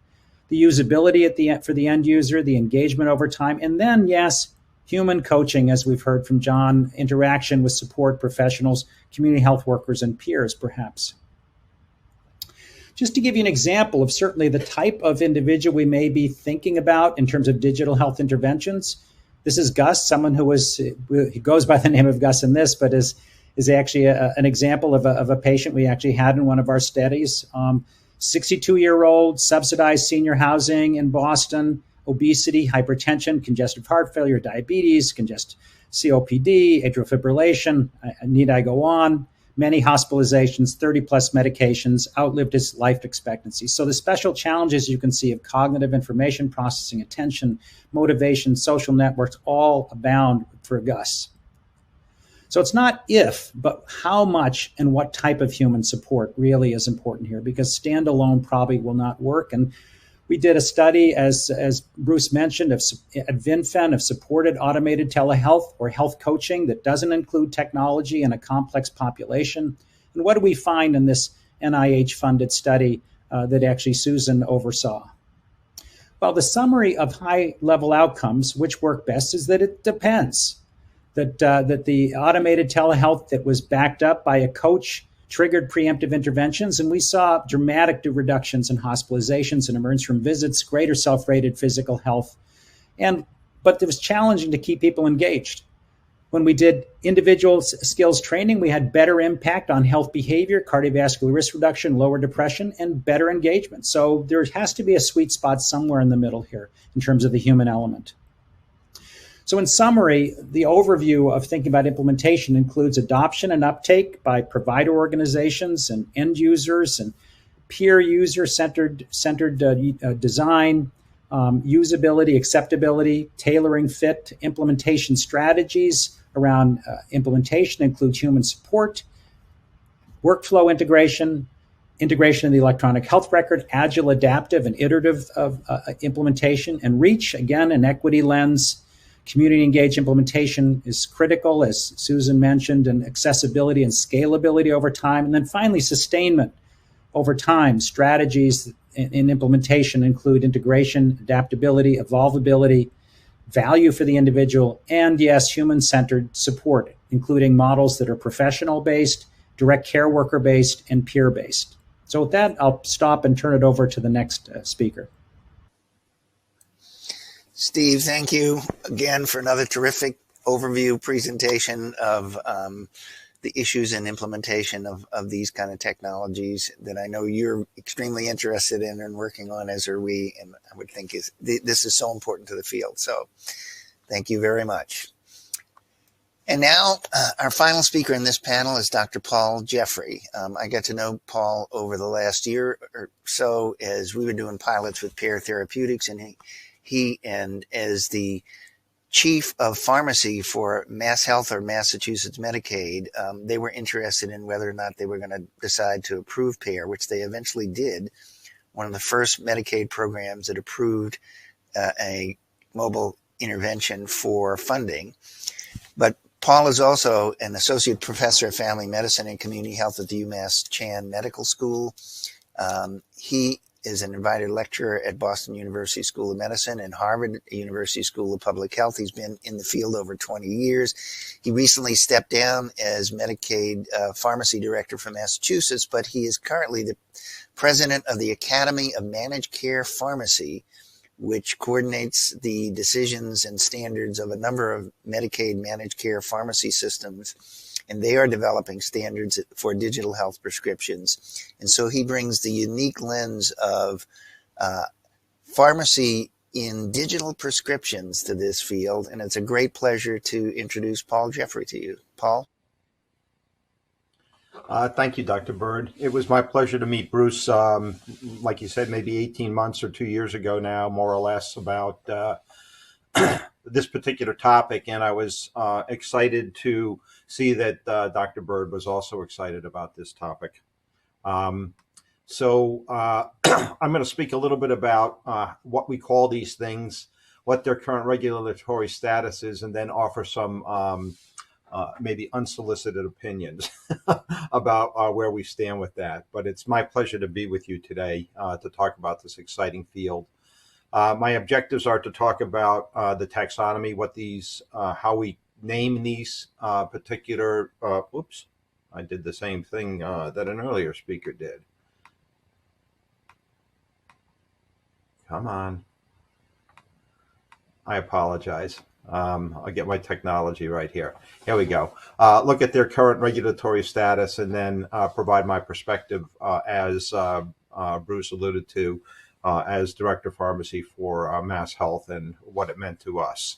the usability for the end user, the engagement over time, and then, yes, human coaching, as we've heard from John, interaction with support professionals, community health workers, and peers, perhaps. Just to give you an example of certainly the type of individual we may be thinking about in terms of digital health interventions, this is Gus, someone he goes by the name of Gus in this, but is actually an example of a patient we actually had in one of our studies. 62-year-old, subsidized senior housing in Boston, obesity, hypertension, congestive heart failure, diabetes, COPD, atrial fibrillation. Need I go on? Many hospitalizations, 30 plus medications, outlived his life expectancy. So the special challenges you can see of cognitive information processing, attention, motivation, social networks, all abound for Gus. So it's not if, but how much and what type of human support really is important here, because standalone probably will not work. And we did a study, as Bruce mentioned, at Vinfen of supported automated telehealth or health coaching that doesn't include technology in a complex population. And what do we find in this NIH-funded study that actually Susan oversaw? Well, the summary of high-level outcomes, which work best, is that it depends. That the automated telehealth that was backed up by a coach triggered preemptive interventions, and we saw dramatic reductions in hospitalizations and emergency room visits, greater self-rated physical health, but it was challenging to keep people engaged. When we did individual skills training, we had better impact on health behavior, cardiovascular risk reduction, lower depression, and better engagement. So there has to be a sweet spot somewhere in the middle here in terms of the human element. So in summary, the overview of thinking about implementation includes adoption and uptake by provider organizations and end users, and peer user-centered design, usability, acceptability, tailoring fit, implementation strategies around implementation include human support, workflow integration in the electronic health record, agile, adaptive, and iterative implementation, and reach, again, an equity lens. Community engaged implementation is critical, as Susan mentioned, and accessibility and scalability over time. And then finally, sustainment over time. Strategies in implementation include integration, adaptability, evolvability, value for the individual, and yes, human-centered support, including models that are professional-based, direct care worker-based, and peer-based. So with that, I'll stop and turn it over to the next speaker. Steve, thank you again for another terrific overview presentation of the issues and implementation of these kind of technologies that I know you're extremely interested in and working on, as are we, and I would think this is so important to the field. So thank you very much. And now our final speaker in this panel is Dr. Paul Jeffrey. I got to know Paul over the last year or so as we were doing pilots with Therapeutics, and he and as the chief of pharmacy for Mass Health or Massachusetts Medicaid, they were interested in whether or not they were going to decide to approve PAIR, which they eventually did. One of the first Medicaid programs that approved a mobile intervention for funding. But Paul is also an associate professor of family medicine and community health at the UMass Chan Medical School. He is an invited lecturer at Boston University School of Medicine and Harvard University School of Public Health. He's been in the field over 20 years. He recently stepped down as Medicaid pharmacy director for Massachusetts, but he is currently the president of the Academy of Managed Care Pharmacy, which coordinates the decisions and standards of a number of Medicaid managed care pharmacy systems. And they are developing standards for digital health prescriptions. And so he brings the unique lens of pharmacy in digital prescriptions to this field. And it's a great pleasure to introduce Paul Jeffrey to you. Paul? Thank you, Dr. Bird. It was my pleasure to meet Bruce, like you said, maybe 18 months or 2 years ago now, more or less, about this particular topic. And I was excited to see that Dr. Bird was also excited about this topic. So I'm going to speak a little bit about what we call these things, what their current regulatory status is, and then offer some maybe unsolicited opinions about where we stand with that. But it's my pleasure to be with you today to talk about this exciting field. My objectives are to talk about the taxonomy, what these, how we name these particular, whoops, I did the same thing that an earlier speaker did. Come on. I apologize. I'll get my technology right here. Here we go. Look at their current regulatory status and then provide my perspective as Bruce alluded to as Director of Pharmacy for Mass Health and what it meant to us.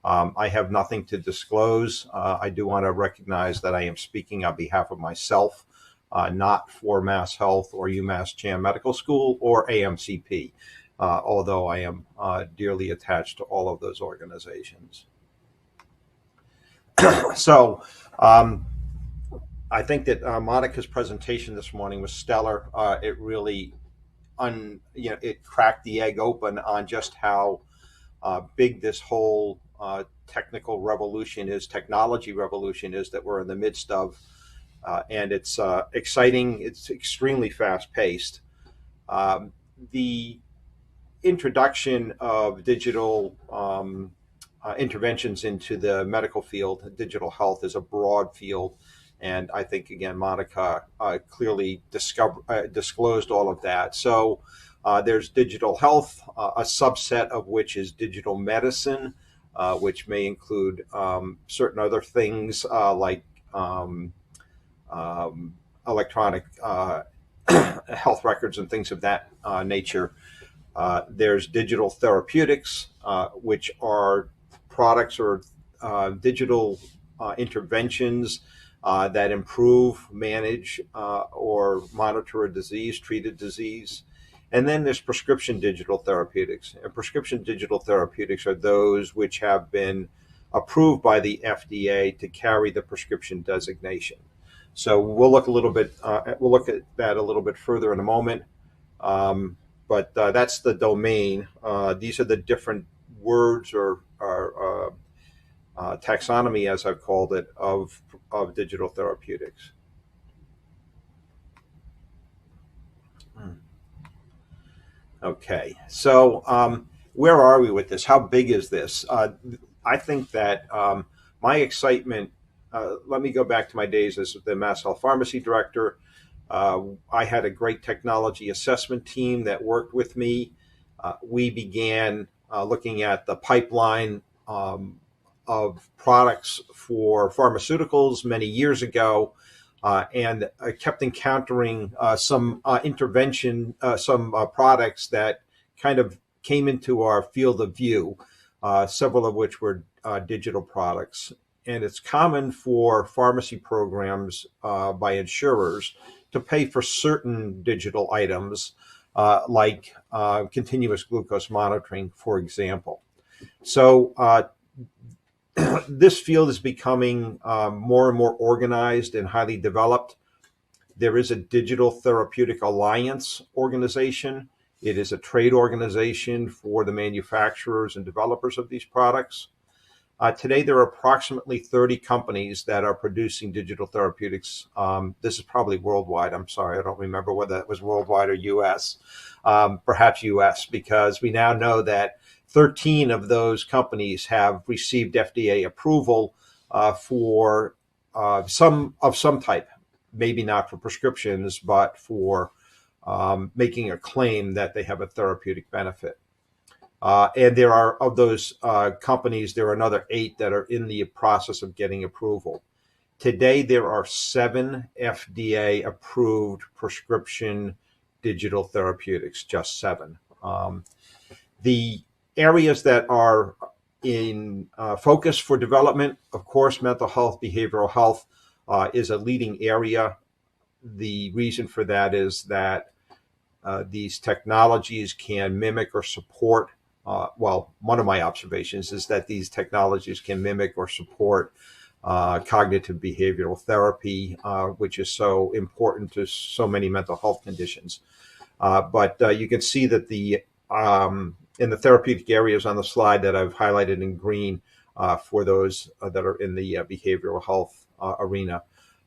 I have nothing to disclose. I do want to recognize that I am speaking on behalf of myself, not for Mass Health or UMass Chan Medical School or AMCP. Although I am dearly attached to all of those organizations. So I think that Monica's presentation this morning was stellar. It really, it cracked the egg open on just how big this whole technical revolution is, technology revolution is that we're in the midst of. And it's exciting. It's extremely fast paced. The introduction of digital interventions into the medical field, digital health is a broad field. And I think, again, Monica clearly disclosed all of that. So there's digital health, a subset of which is digital medicine, which may include certain other things like electronic health records and things of that nature. There's digital therapeutics, which are products or digital interventions that improve, manage, or monitor a disease, treat a disease. And then there's prescription digital therapeutics. And prescription digital therapeutics are those which have been approved by the FDA to carry the prescription designation. So we'll look a little bit, we'll look at that a little bit further in a moment. But that's the domain. These are the different words or taxonomy, as I've called it, of digital therapeutics. Okay, so where are we with this? How big is this? I think that my excitement, let me go back to my days as the Mass Health Pharmacy Director. I had a great technology assessment team that worked with me. We began looking at the pipeline of products for pharmaceuticals many years ago, and I kept encountering some products that kind of came into our field of view, several of which were digital products. And it's common for pharmacy programs by insurers to pay for certain digital items, like continuous glucose monitoring, for example. So this field is becoming more and more organized and highly developed. There is a Digital Therapeutic Alliance organization. It is a trade organization for the manufacturers and developers of these products. Today, there are approximately 30 companies that are producing digital therapeutics. This is probably worldwide. I'm sorry, I don't remember whether that was worldwide or US. Perhaps US, because we now know that 13 of those companies have received FDA approval for some type, maybe not for prescriptions, but for making a claim that they have a therapeutic benefit. And there are, of those companies, there are another 8 that are in the process of getting approval. Today, there are 7 FDA-approved prescription digital therapeutics, just 7. The areas that are in focus for development, of course, mental health, behavioral health is a leading area. The reason for that is that these technologies can mimic or support one of my observations is that these technologies can mimic or support cognitive behavioral therapy, which is so important to so many mental health conditions. But you can see that in the therapeutic areas on the slide that I've highlighted in green for those that are in the behavioral health arena.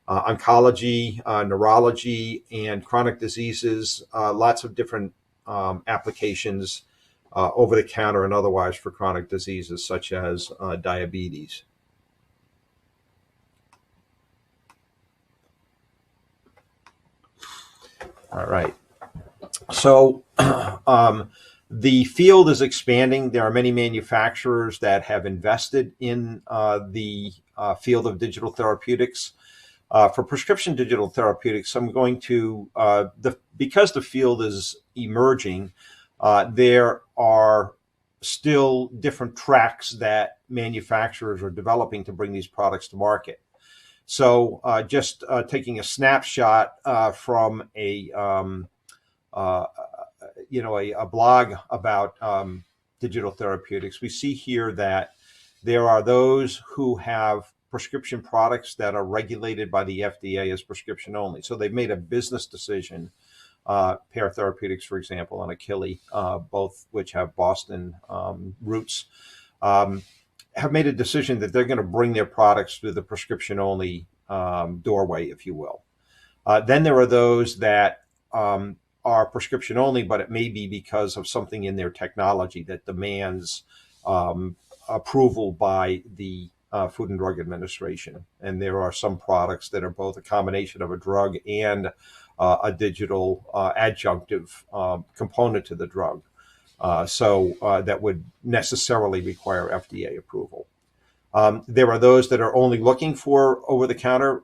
Oncology, neurology, and chronic diseases, lots of different applications over the counter and otherwise for chronic diseases such as diabetes. All right. So the field is expanding. There are many manufacturers that have invested in the field of digital therapeutics. For prescription digital therapeutics, I'm going to, because the field is emerging, there are still different tracks that manufacturers are developing to bring these products to market. So just taking a snapshot from a blog about digital therapeutics, we see here that there are those who have prescription products that are regulated by the FDA as prescription only. So they've made a business decision. Pear Therapeutics, for example, and Achille, both which have Boston roots, have made a decision that they're going to bring their products through the prescription-only doorway, if you will. Then there are those that are prescription-only, but it may be because of something in their technology that demands approval by the Food and Drug Administration. And there are some products that are both a combination of a drug and a digital adjunctive component to the drug. So that would necessarily require FDA approval. There are those that are only looking for over-the-counter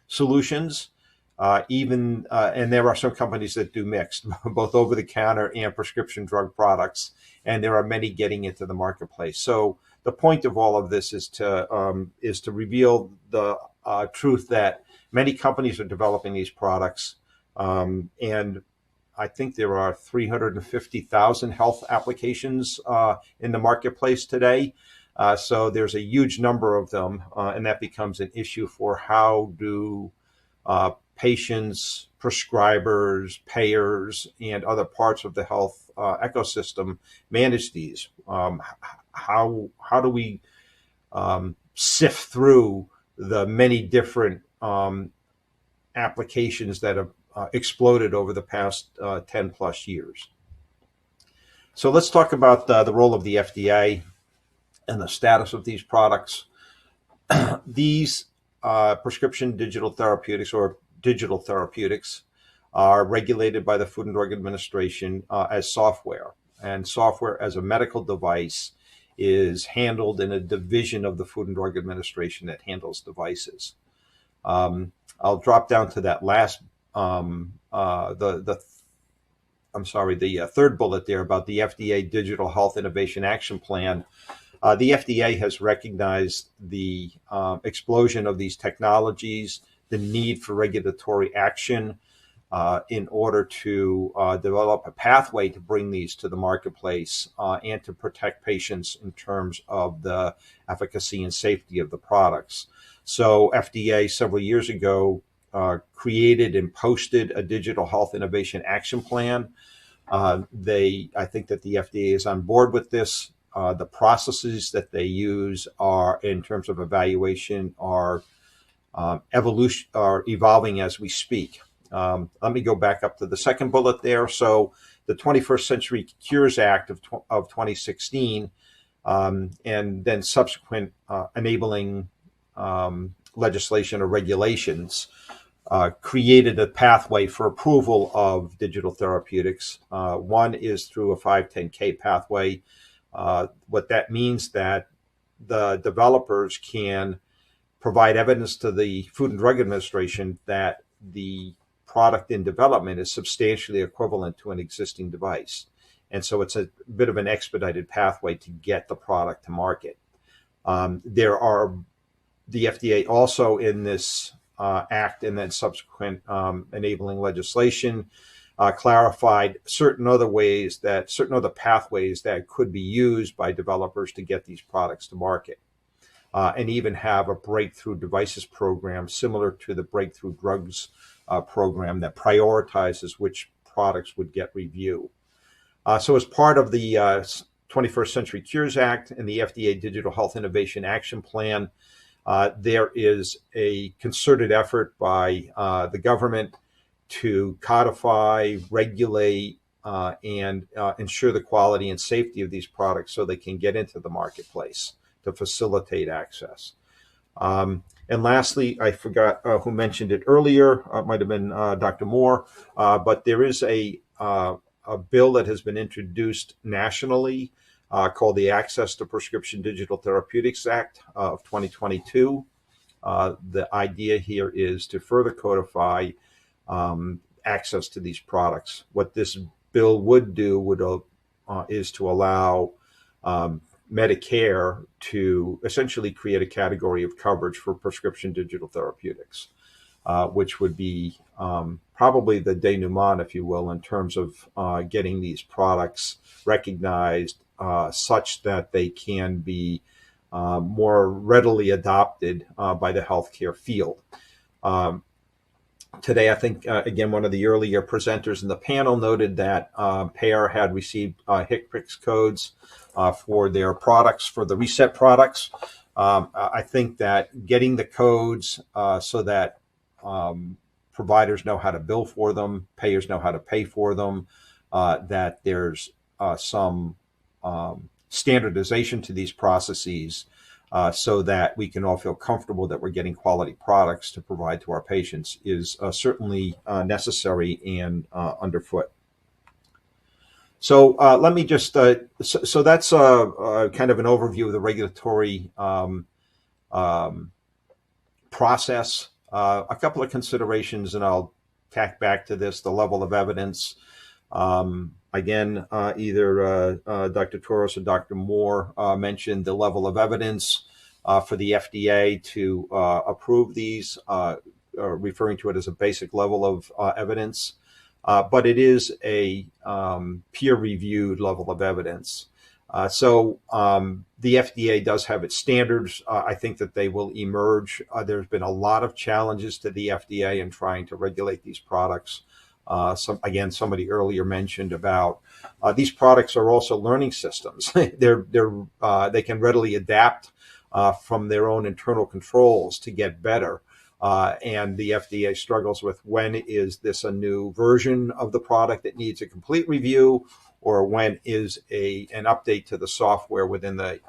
solutions, and there are some companies that do mixed, both over-the-counter and prescription drug products, and there are many getting into the marketplace. So the point of all of this is to reveal the truth that many companies are developing these products, and I think there are 350,000 health applications in the marketplace today. So there's a huge number of them, and that becomes an issue for how do patients, prescribers, payers, and other parts of the health ecosystem manage these. How do we sift through the many different applications that have exploded over the past 10 plus years? So let's talk about the role of the FDA and the status of these products. These prescription digital therapeutics or digital therapeutics are regulated by the Food and Drug Administration as software, and software as a medical device is handled in a division of the Food and Drug Administration that handles devices. I'll drop down to that last, the third bullet there about the FDA Digital Health Innovation Action Plan. The FDA has recognized the explosion of these technologies, the need for regulatory action in order to develop a pathway to bring these to the marketplace and to protect patients in terms of the efficacy and safety of the products. So FDA several years ago created and posted a Digital Health Innovation Action Plan. I think that the FDA is on board with this. the processes that they use are, in terms of evaluation, are evolving as we speak. Let me go back up to the second bullet there. So the 21st Century Cures Act of 2016, and then subsequent enabling legislation or regulations created a pathway for approval of digital therapeutics. One is through a 510K pathway. What that means that the developers can provide evidence to the Food and Drug Administration that the product in development is substantially equivalent to an existing device. And so it's a bit of an expedited pathway to get the product to market. There are the FDA also in this act and then subsequent enabling legislation clarified certain other pathways that could be used by developers to get these products to market, and even have a breakthrough devices program similar to the breakthrough drugs program that prioritizes which products would get review. So as part of the 21st Century Cures Act and the FDA Digital Health Innovation Action Plan, there is a concerted effort by the government to codify, regulate, and ensure the quality and safety of these products so they can get into the marketplace to facilitate access. And lastly, I forgot who mentioned it earlier. It might have been Dr. Mohr, but there is a bill that has been introduced nationally called the Access to Prescription Digital Therapeutics Act of 2022. The idea here is to further codify access to these products. What this bill would do is to allow Medicare to essentially create a category of coverage for prescription digital therapeutics, which would be probably the denouement, if you will, in terms of getting these products recognized such that they can be more readily adopted by the healthcare field. Today, I think, again, one of the earlier presenters in the panel noted that Pear had received HCPCS codes for their products, for the reset products. I think that getting the codes so that providers know how to bill for them, payers know how to pay for them, that there's some standardization to these processes so that we can all feel comfortable that we're getting quality products to provide to our patients is certainly necessary and underfoot. So let me just, so that's kind of an overview of the regulatory process. A couple of considerations, and I'll tack back to this, the level of evidence. Again, either Dr. Torous or Dr. Mohr mentioned the level of evidence for the FDA to approve these, referring to it as a basic level of evidence. But it is a peer-reviewed level of evidence. So the FDA does have its standards. I think that they will emerge. There's been a lot of challenges to the FDA in trying to regulate these products. Somebody earlier mentioned about these products are also learning systems. They can readily adapt from their own internal controls to get better. And the FDA struggles with when is this a new version of the product that needs a complete review, or when is an update to the software within the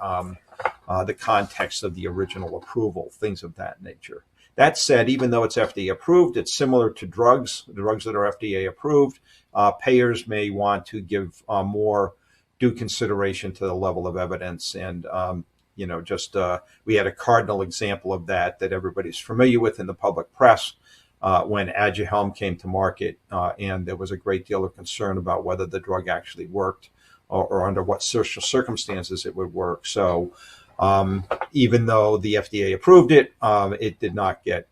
context of the original approval, things of that nature. That said, even though it's FDA approved, it's similar to drugs. The drugs that are FDA approved, payers may want to give more due consideration to the level of evidence. And, we had a cardinal example of that everybody's familiar with in the public press when Aduhelm came to market, and there was a great deal of concern about whether the drug actually worked or under what social circumstances it would work. So even though the FDA approved it, it did not get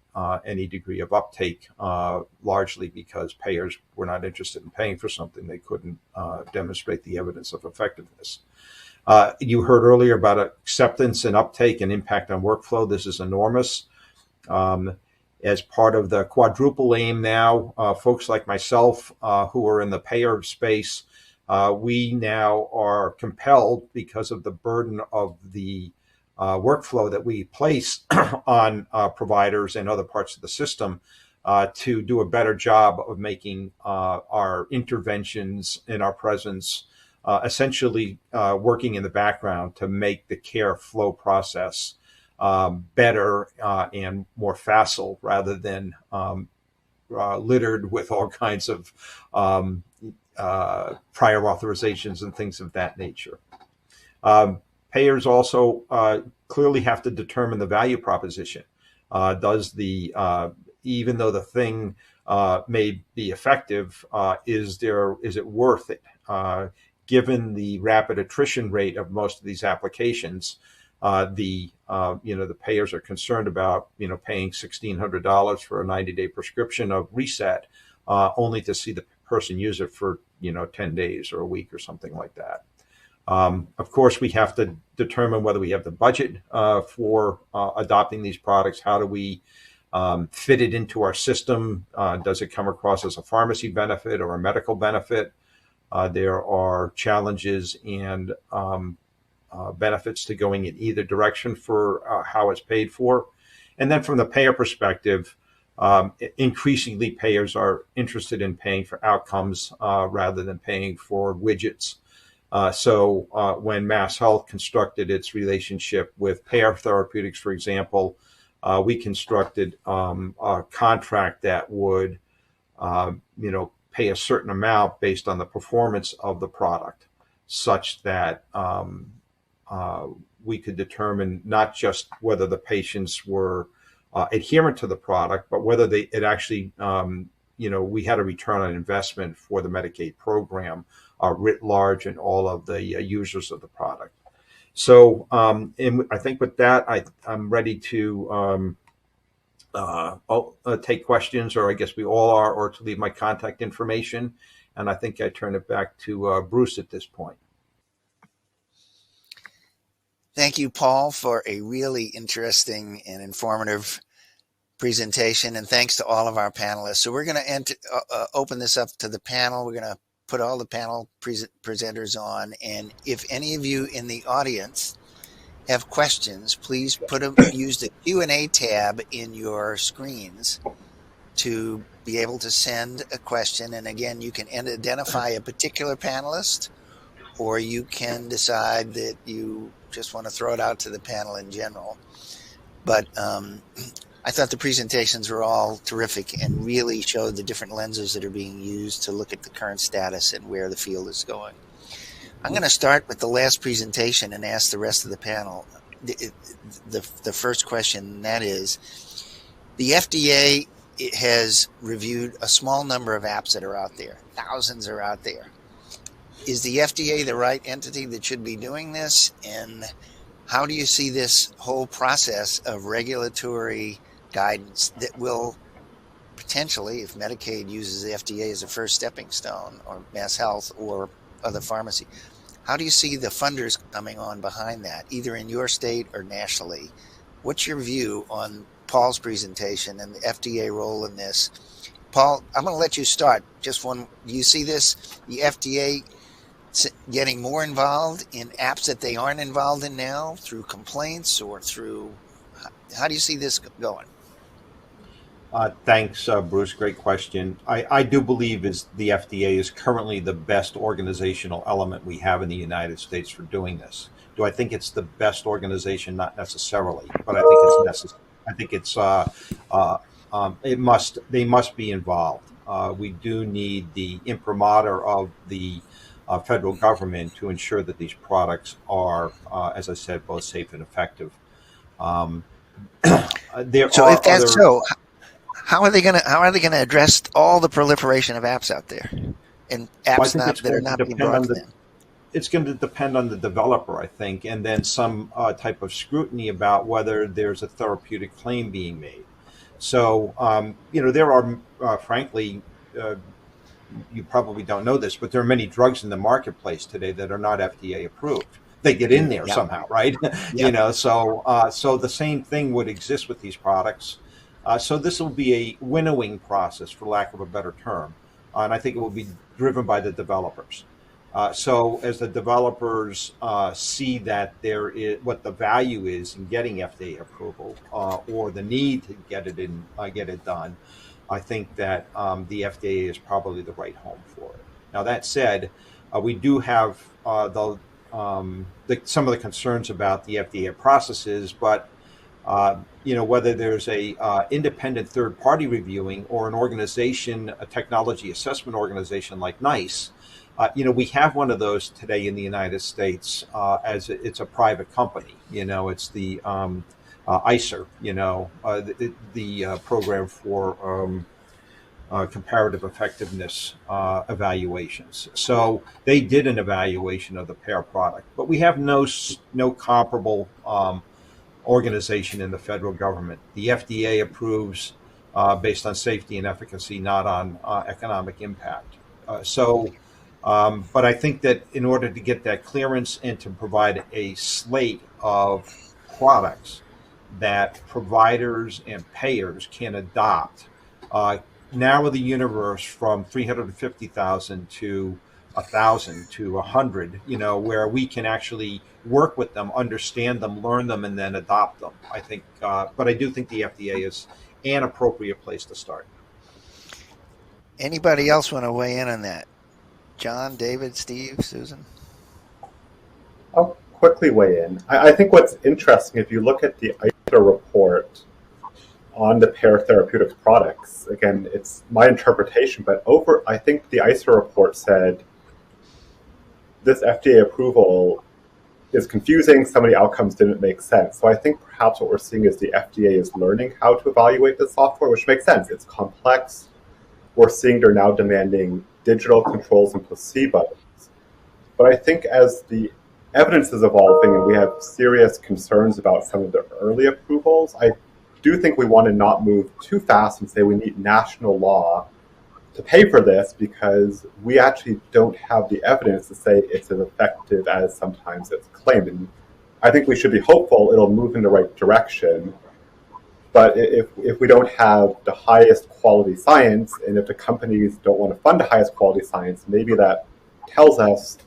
any degree of uptake, largely because payers were not interested in paying for something they couldn't demonstrate the evidence of effectiveness. You heard earlier about acceptance and uptake and impact on workflow. This is enormous. As part of the quadruple aim now, folks like myself who are in the payer space We now are compelled, because of the burden of the workflow that we place on providers and other parts of the system, to do a better job of making our interventions in our presence essentially working in the background to make the care flow process better and more facile, rather than littered with all kinds of prior authorizations and things of that nature. Payers also clearly have to determine the value proposition. Even though the thing may be effective, is it worth it? Given the rapid attrition rate of most of these applications, the payers are concerned about paying $1,600 for a 90-day prescription of Reset, only to see the person use it for 10 days or a week or something like that. Of course, we have to determine whether we have the budget for adopting these products. How do we fit it into our system? Does it come across as a pharmacy benefit or a medical benefit? There are challenges and benefits to going in either direction for how it's paid for. And then from the payer perspective, increasingly payers are interested in paying for outcomes rather than paying for widgets. So when Mass Health constructed its relationship with Payer Therapeutics, for example, we constructed a contract that would pay a certain amount based on the performance of the product, such that we could determine not just whether the patients were adherent to the product, but whether it actually, we had a return on investment for the Medicaid program writ large and all of the users of the product. So, and I think with that, I'm ready to take questions, or I guess we all are, or to leave my contact information. And I think I turn it back to Bruce at this point. Thank you, Paul, for a really interesting and informative presentation. And thanks to all of our panelists. So we're going to open this up to the panel. We're going to put all the panel presenters on. And if any of you in the audience have questions, please use the Q&A tab in your screens to be able to send a question. And again, you can identify a particular panelist, or you can decide that you just want to throw it out to the panel in general. But I thought the presentations were all terrific and really showed the different lenses that are being used to look at the current status and where the field is going. I'm going to start with the last presentation and ask the rest of the panel the first question, and that is, the FDA has reviewed a small number of apps that are out there. Thousands are out there. Is the FDA the right entity that should be doing this? And how do you see this whole process of regulatory guidance that will potentially, if Medicaid uses the FDA as a first stepping stone, or Mass Health or other pharmacy, how do you see the funders coming on behind that, either in your state or nationally? What's your view on Paul's presentation and the FDA role in this? Paul, I'm going to let you start. Just one, do you see this, the FDA getting more involved in apps that they aren't involved in now, through complaints or through, how do you see this going? Thanks, Bruce. Great question. I do believe the FDA is currently the best organizational element we have in the United States for doing this. Do I think it's the best organization? Not necessarily, but I think it's necessary. I think they must be involved. We do need the imprimatur of the federal government to ensure that these products are, as I said, both safe and effective. How are they going to address all the proliferation of apps out there, and apps that are not being brought to them? It's going to depend on the developer, I think, and then some type of scrutiny about whether there's a therapeutic claim being made. So, there are, frankly, you probably don't know this, but there are many drugs in the marketplace today that are not FDA approved. They get in there somehow, right? Yeah. So the same thing would exist with these products. So this will be a winnowing process, for lack of a better term, and I think it will be driven by the developers. So as the developers see that there is what the value is in getting FDA approval or the need to get it done, I think that the FDA is probably the right home for it. Now that said, we do have some of the concerns about the FDA processes, but whether there's a independent third party reviewing or an organization, a technology assessment organization like NICE. We have one of those today in the United States as it's a private company. It's the ICER, the program for comparative effectiveness evaluations. So they did an evaluation of the pear product, but we have no comparable organization in the federal government. The FDA approves based on safety and efficacy, not on economic impact. But I think that in order to get that clearance and to provide a slate of products that providers and payers can adopt, narrow the universe from 350,000 to 1,000 to 100, where we can actually work with them, understand them, learn them, and then adopt them. I think, but I do think the FDA is an appropriate place to start. Anybody else want to weigh in on that? John, David, Steve, Susan? I'll quickly weigh in. I think what's interesting, if you look at the ICER report on the pear therapeutics products, again, it's my interpretation, but I think the ICER report said this FDA approval is confusing, some of the outcomes didn't make sense. So I think perhaps what we're seeing is the FDA is learning how to evaluate the software, which makes sense. It's complex. We're seeing they're now demanding digital controls and placebos. But I think as the evidence is evolving and we have serious concerns about some of the early approvals, I do think we want to not move too fast and say we need national law to pay for this, because we actually don't have the evidence to say it's as effective as sometimes it's claimed. And I think we should be hopeful it'll move in the right direction. But if we don't have the highest quality science, and if the companies don't want to fund the highest quality science, maybe that tells us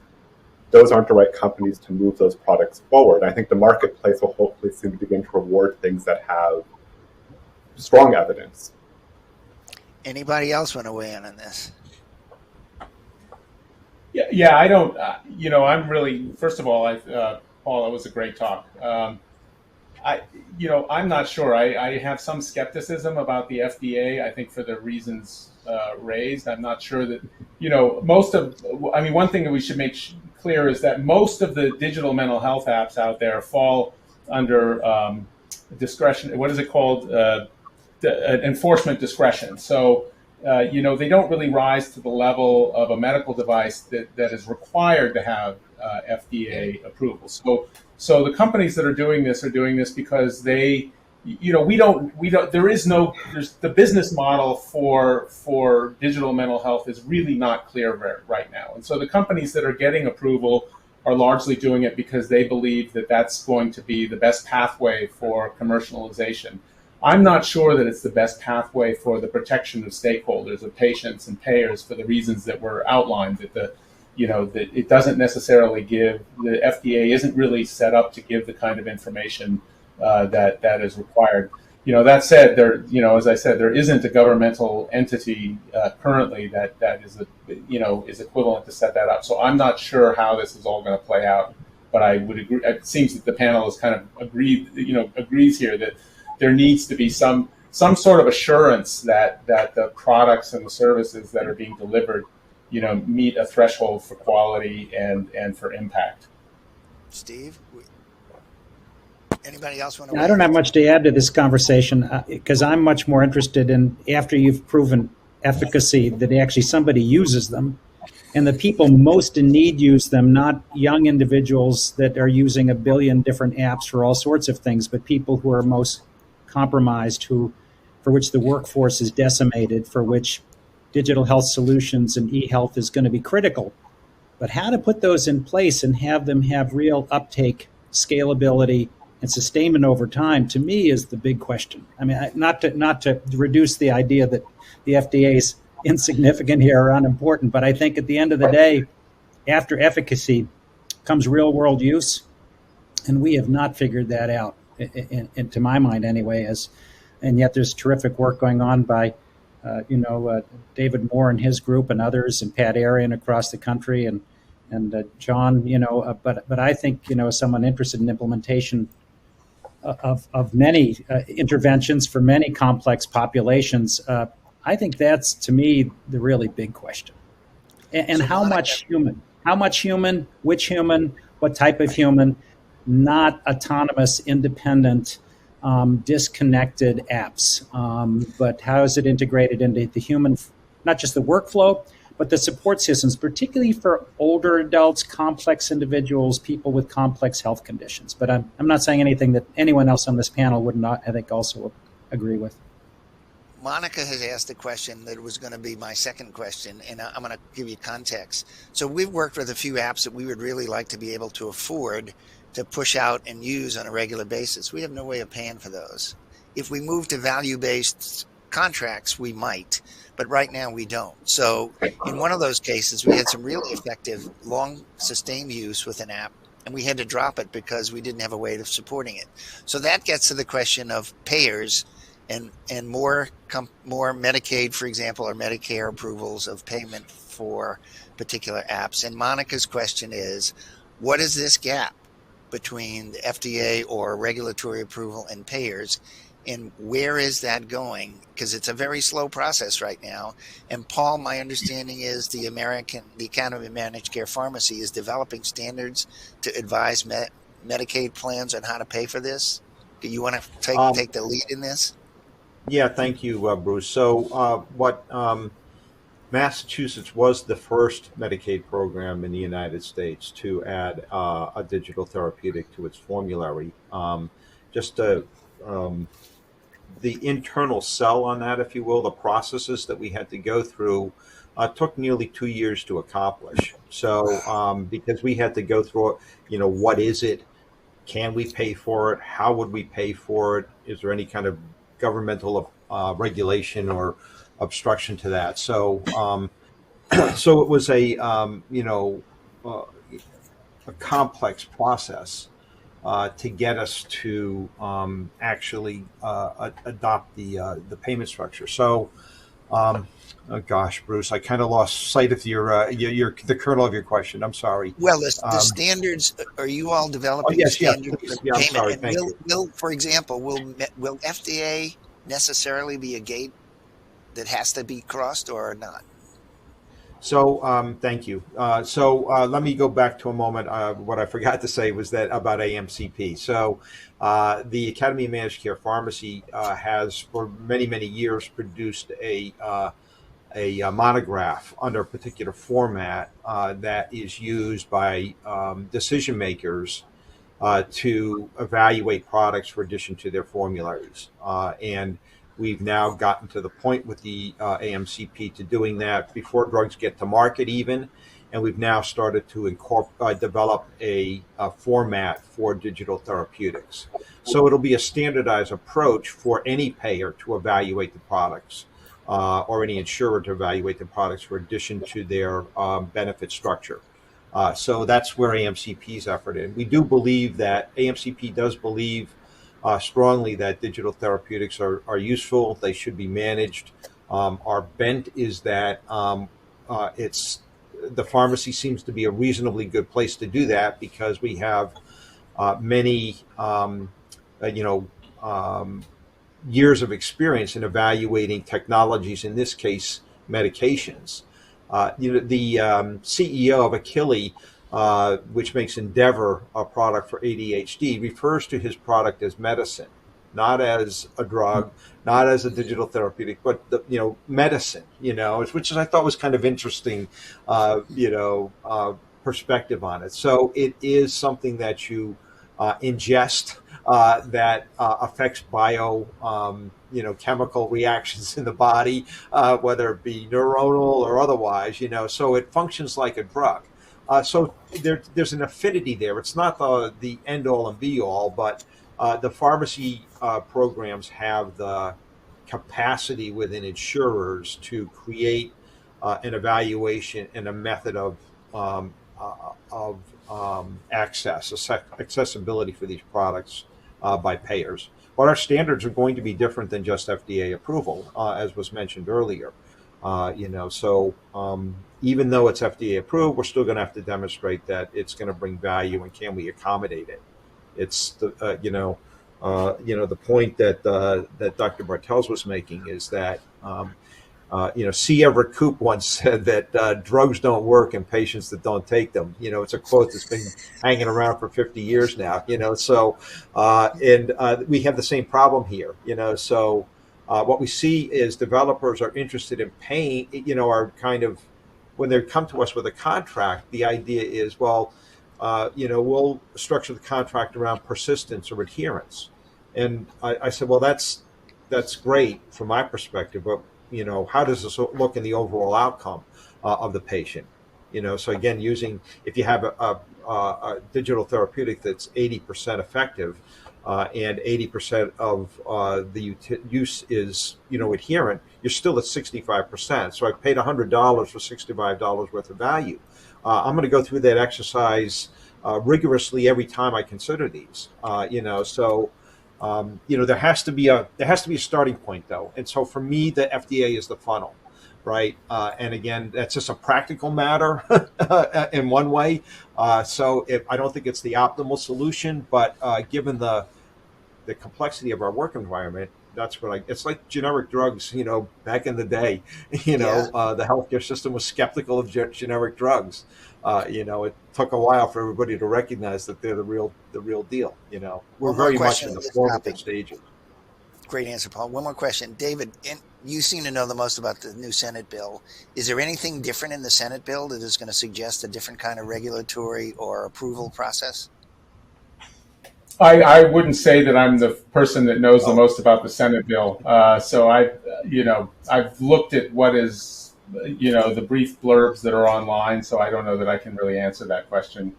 those aren't the right companies to move those products forward. I think the marketplace will hopefully soon begin to reward things that have strong evidence. Anybody else want to weigh in on this? Yeah, I don't. I'm really. First of all, Paul, that was a great talk. I'm not sure. I have some skepticism about the FDA. I think for the reasons raised, I'm not sure that one thing that we should make clear is that most of the digital mental health apps out there fall under discretion. What is it called? Enforcement discretion. So, they don't really rise to the level of a medical device that is required to have FDA approval. So the companies that are doing this because they, there's the business model for digital mental health is really not clear right now. And so the companies that are getting approval are largely doing it because they believe that that's going to be the best pathway for commercialization. I'm not sure that it's the best pathway for the protection of stakeholders, of patients and payers, for the reasons that were outlined. That it doesn't necessarily give, the FDA isn't really set up to give the kind of information that is required. That said, as I said, there isn't a governmental entity currently that is is equivalent to set that up. So I'm not sure how this is all going to play out. But I would agree. It seems that the panel has kind of agrees here that there needs to be some sort of assurance that the products and the services that are being delivered, meet a threshold for quality and for impact. Steve, anybody else want to? I don't have much to add to this conversation because I'm much more interested in, after you've proven efficacy, that actually somebody uses them, and the people most in need use them, not young individuals that are using a billion different apps for all sorts of things, but people who are most compromised, for which the workforce is decimated, for which digital health solutions and e-health is going to be critical. But how to put those in place and have them have real uptake, scalability, and sustainment over time, to me, is the big question. I mean, not to reduce the idea that the FDA is insignificant here or unimportant, but I think at the end of the day, after efficacy comes real world use, and we have not figured that out, to my mind anyway. And yet there's terrific work going on by David Mohr and his group and others, and Pat Arian across the country, and John. But I think, as someone interested in implementation of many interventions for many complex populations, I think that's, to me, the really big question. And so how much human, which human, what type of human, not autonomous, independent, disconnected apps, but how is it integrated into the human, not just the workflow, but the support systems, particularly for older adults, complex individuals, people with complex health conditions. But I'm not saying anything that anyone else on this panel would not, I think, also agree with. Monica has asked a question that was going to be my second question, and I'm going to give you context. So we've worked with a few apps that we would really like to be able to afford to push out and use on a regular basis. We have no way of paying for those. If we move to value-based contracts, we might, but right now we don't. So in one of those cases, we had some really effective, long sustained use with an app, and we had to drop it because we didn't have a way of supporting it. So that gets to the question of payers and more Medicaid, for example, or Medicare approvals of payment for particular apps. And Monica's question is, what is this gap between the FDA or regulatory approval and payers, and where is that going? Because it's a very slow process right now. And Paul, my understanding is the Academy of Managed Care Pharmacy is developing standards to advise Medicaid plans on how to pay for this. Do you want to take the lead in this? Yeah, thank you, Bruce. So Massachusetts was the first Medicaid program in the United States to add a digital therapeutic to its formulary. The internal sell on that, if you will, the processes that we had to go through took nearly 2 years to accomplish. So because we had to go through, what is it? Can we pay for it? How would we pay for it? Is there any kind of governmental regulation or obstruction to that? So so it was a complex process to get us to actually adopt the payment structure. So oh gosh, Bruce, I kind of lost sight of the kernel of your question. I'm sorry. Well, the standards, are you all developing standards for payment? I'm sorry, thank you. For example, will FDA necessarily be a gate that has to be crossed or not? So thank you. Let me go back to a moment. What I forgot to say was that about AMCP. So the Academy of Managed Care Pharmacy has for many, many years produced a monograph under a particular format that is used by decision makers to evaluate products for addition to their formularies. And we've now gotten to the point with the AMCP to doing that before drugs get to market even. And we've now started to develop a format for digital therapeutics. So it'll be a standardized approach for any payer to evaluate the products or any insurer to evaluate the products for addition to their benefit structure. So that's where AMCP's effort is. We do believe that AMCP does believe strongly that digital therapeutics are useful. They should be managed. Our bent is that the pharmacy seems to be a reasonably good place to do that because we have many years of experience in evaluating technologies, in this case, medications. The CEO of Achille, which makes Endeavor a product for ADHD, refers to his product as medicine, not as a drug, not as a digital therapeutic, but medicine. Which I thought was kind of interesting, perspective on it. So it is something that you ingest that affects chemical reactions in the body, whether it be neuronal or otherwise. So it functions like a drug. So there's an affinity there. It's not the end all and be all, but the pharmacy programs have the capacity within insurers to create an evaluation and a method of accessibility for these products by payers. But our standards are going to be different than just FDA approval, as was mentioned earlier. So even though it's FDA approved, we're still going to have to demonstrate that it's going to bring value, and can we accommodate it? It's the the point that that Dr. Bartels was making is that C. Everett Koop once said that drugs don't work in patients that don't take them. It's a quote that's been hanging around for 50 years now. So we have the same problem here. So what we see is developers are interested in paying. Are kind of when they come to us with a contract, the idea is, well, we'll structure the contract around persistence or adherence. And I said, well, that's great from my perspective, but how does this look in the overall outcome of the patient? So again, if you have a digital therapeutic that's 80% effective and 80% of the use is adherent, you're still at 65%. So I paid $100 for $65 worth of value. I'm going to go through that exercise rigorously every time I consider these. There has to be a starting point, though, and so for me, the FDA is the funnel, right? And again, that's just a practical matter in one way. I don't think it's the optimal solution, but given the complexity of our work environment, that's what it's like generic drugs. Back in the day, the healthcare system was skeptical of generic drugs. It took a while for everybody to recognize that they're the real deal. We're very much in the formative stages. Great answer, Paul. One more question, David. You seem to know the most about the new Senate bill. Is there anything different in the Senate bill that is going to suggest a different kind of regulatory or approval process? I wouldn't say that I'm the person that knows the most about the Senate bill. So I've looked at what is the brief blurbs that are online. So I don't know that I can really answer that question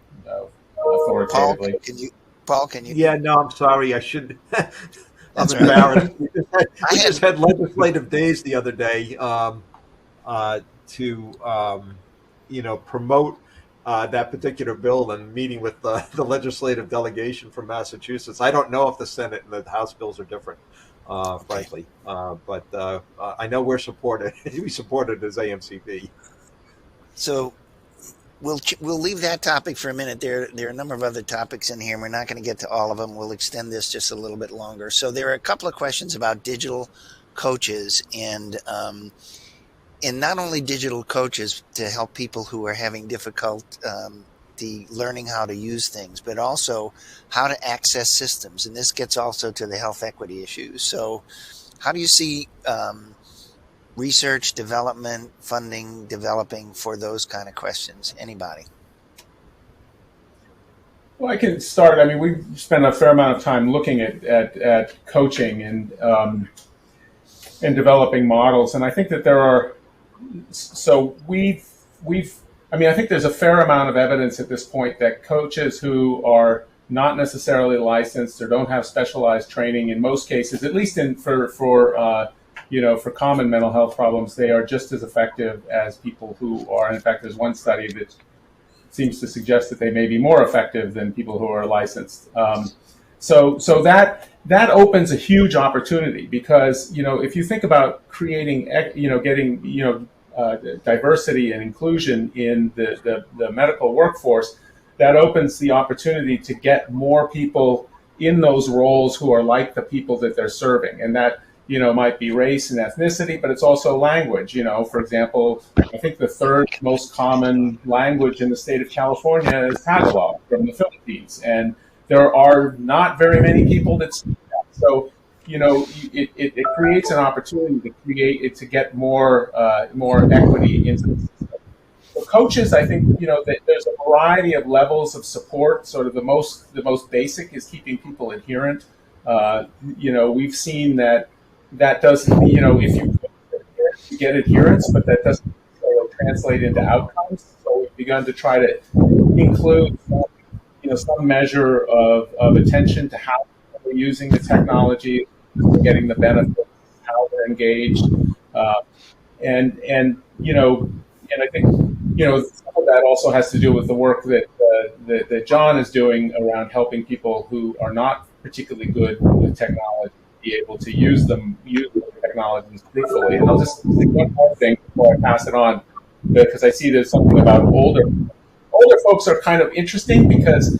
authoritatively. Paul, can you? Yeah, no, I'm sorry. I should. I'm embarrassed. We just had legislative days the other day to promote that particular bill and meeting with the legislative delegation from Massachusetts. I don't know if the Senate and the House bills are different, frankly, but I know we're supported. We supported as AMCP. So we'll leave that topic for a minute. There are a number of other topics in here, and we're not going to get to all of them. We'll extend this just a little bit longer. So there are a couple of questions about digital coaches and not only digital coaches to help people who are having difficulty learning how to use things, but also how to access systems. And this gets also to the health equity issues. So how do you see research, development, funding, developing for those kind of questions? Anybody? Well, I can start. I mean, we spent a fair amount of time looking at coaching and developing models. And I think that there are, I think there's a fair amount of evidence at this point that coaches who are not necessarily licensed or don't have specialized training, in most cases, at least for common mental health problems, they are just as effective as people who are. In fact, there's one study that seems to suggest that they may be more effective than people who are licensed. So that opens a huge opportunity because, if you think about creating, getting, diversity and inclusion in the medical workforce, that opens the opportunity to get more people in those roles who are like the people that they're serving. And that, might be race and ethnicity, but it's also language. For example, I think the third most common language in the state of California is Tagalog from the Philippines. And there are not very many people that speak that. So, it creates an opportunity to get more equity into the system. For coaches, I think, that there's a variety of levels of support. Sort of the most basic is keeping people adherent. We've seen that doesn't, if you get adherence, but that doesn't necessarily translate into outcomes. So we've begun to try to include some measure of attention to how they're using the technology, getting the benefits, how they're engaged, and and I think, some of that also has to do with the work that John is doing around helping people who are not particularly good with technology be able to use the technologies fruitfully. And I'll just say one more thing before I pass it on, because I see there's something about older folks are kind of interesting because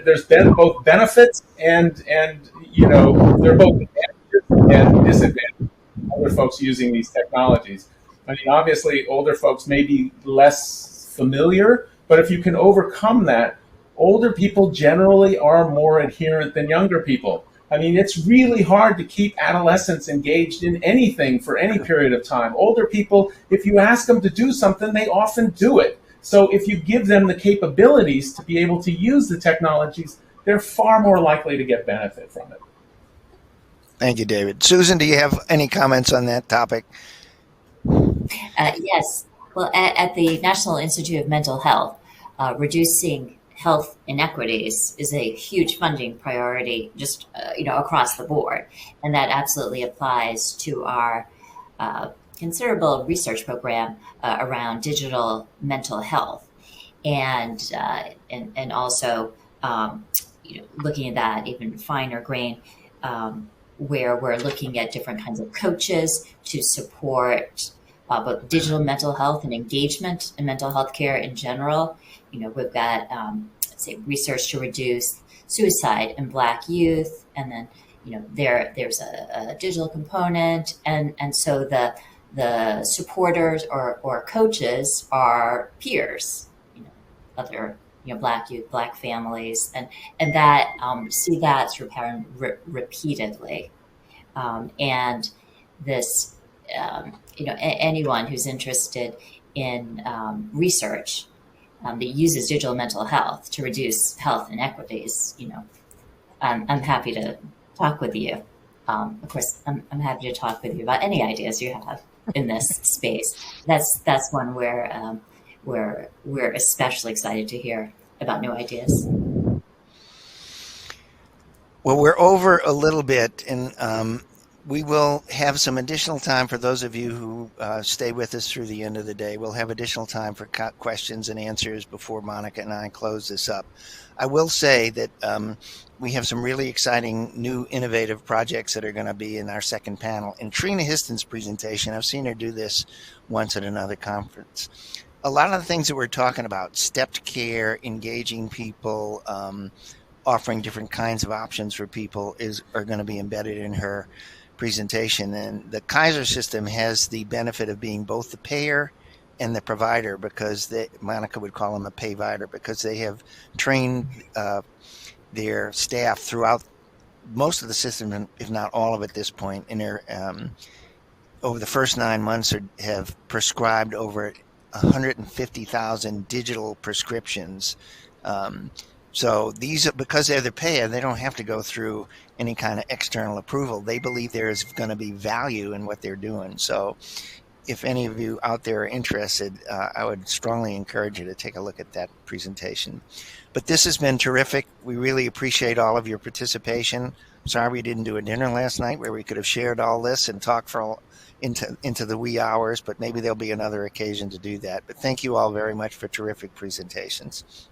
there's been both benefits and they're both advantages and disadvantages. Older folks using these technologies. I mean, obviously, older folks may be less familiar, but if you can overcome that, older people generally are more adherent than younger people. I mean, it's really hard to keep adolescents engaged in anything for any period of time. Older people, if you ask them to do something, they often do it. So if you give them the capabilities to be able to use the technologies, they're far more likely to get benefit from it. Thank you, David. Susan, do you have any comments on that topic? Yes. Well, at the National Institute of Mental Health, reducing health inequities is a huge funding priority just across the board. And that absolutely applies to our considerable research program around digital mental health. And also looking at that even finer grain, where we're looking at different kinds of coaches to support both digital mental health and engagement in mental health care in general. We've got, research to reduce suicide in Black youth, and then, there's a digital component, and so the supporters or coaches are peers, other Black youth, Black families, and that see that through pattern repeatedly, and this anyone who's interested in research that uses digital mental health to reduce health inequities, I'm happy to talk with you. Of course, I'm happy to talk with you about any ideas you have in this space. That's one where we're especially excited to hear about new ideas. Well, we're over a little bit, and we will have some additional time for those of you who stay with us through the end of the day. We'll have additional time for questions and answers before Monica and I close this up. I will say that we have some really exciting new innovative projects that are going to be in our second panel. In Trina Histon's presentation, I've seen her do this once at another conference. A lot of the things that we're talking about, stepped care, engaging people, offering different kinds of options for people are going to be embedded in her presentation. And the Kaiser system has the benefit of being both the payer and the provider, because Monica would call them a payvider, because they have trained their staff throughout most of the system, if not all of it at this point, and they're over the first 9 months have prescribed over 150,000 digital prescriptions. So these, because they're the payer, they don't have to go through any kind of external approval. They believe there is going to be value in what they're doing. So if any of you out there are interested, I would strongly encourage you to take a look at that presentation. But this has been terrific. We really appreciate all of your participation. Sorry we didn't do a dinner last night where we could have shared all this and talked into the wee hours, but maybe there'll be another occasion to do that. But thank you all very much for terrific presentations.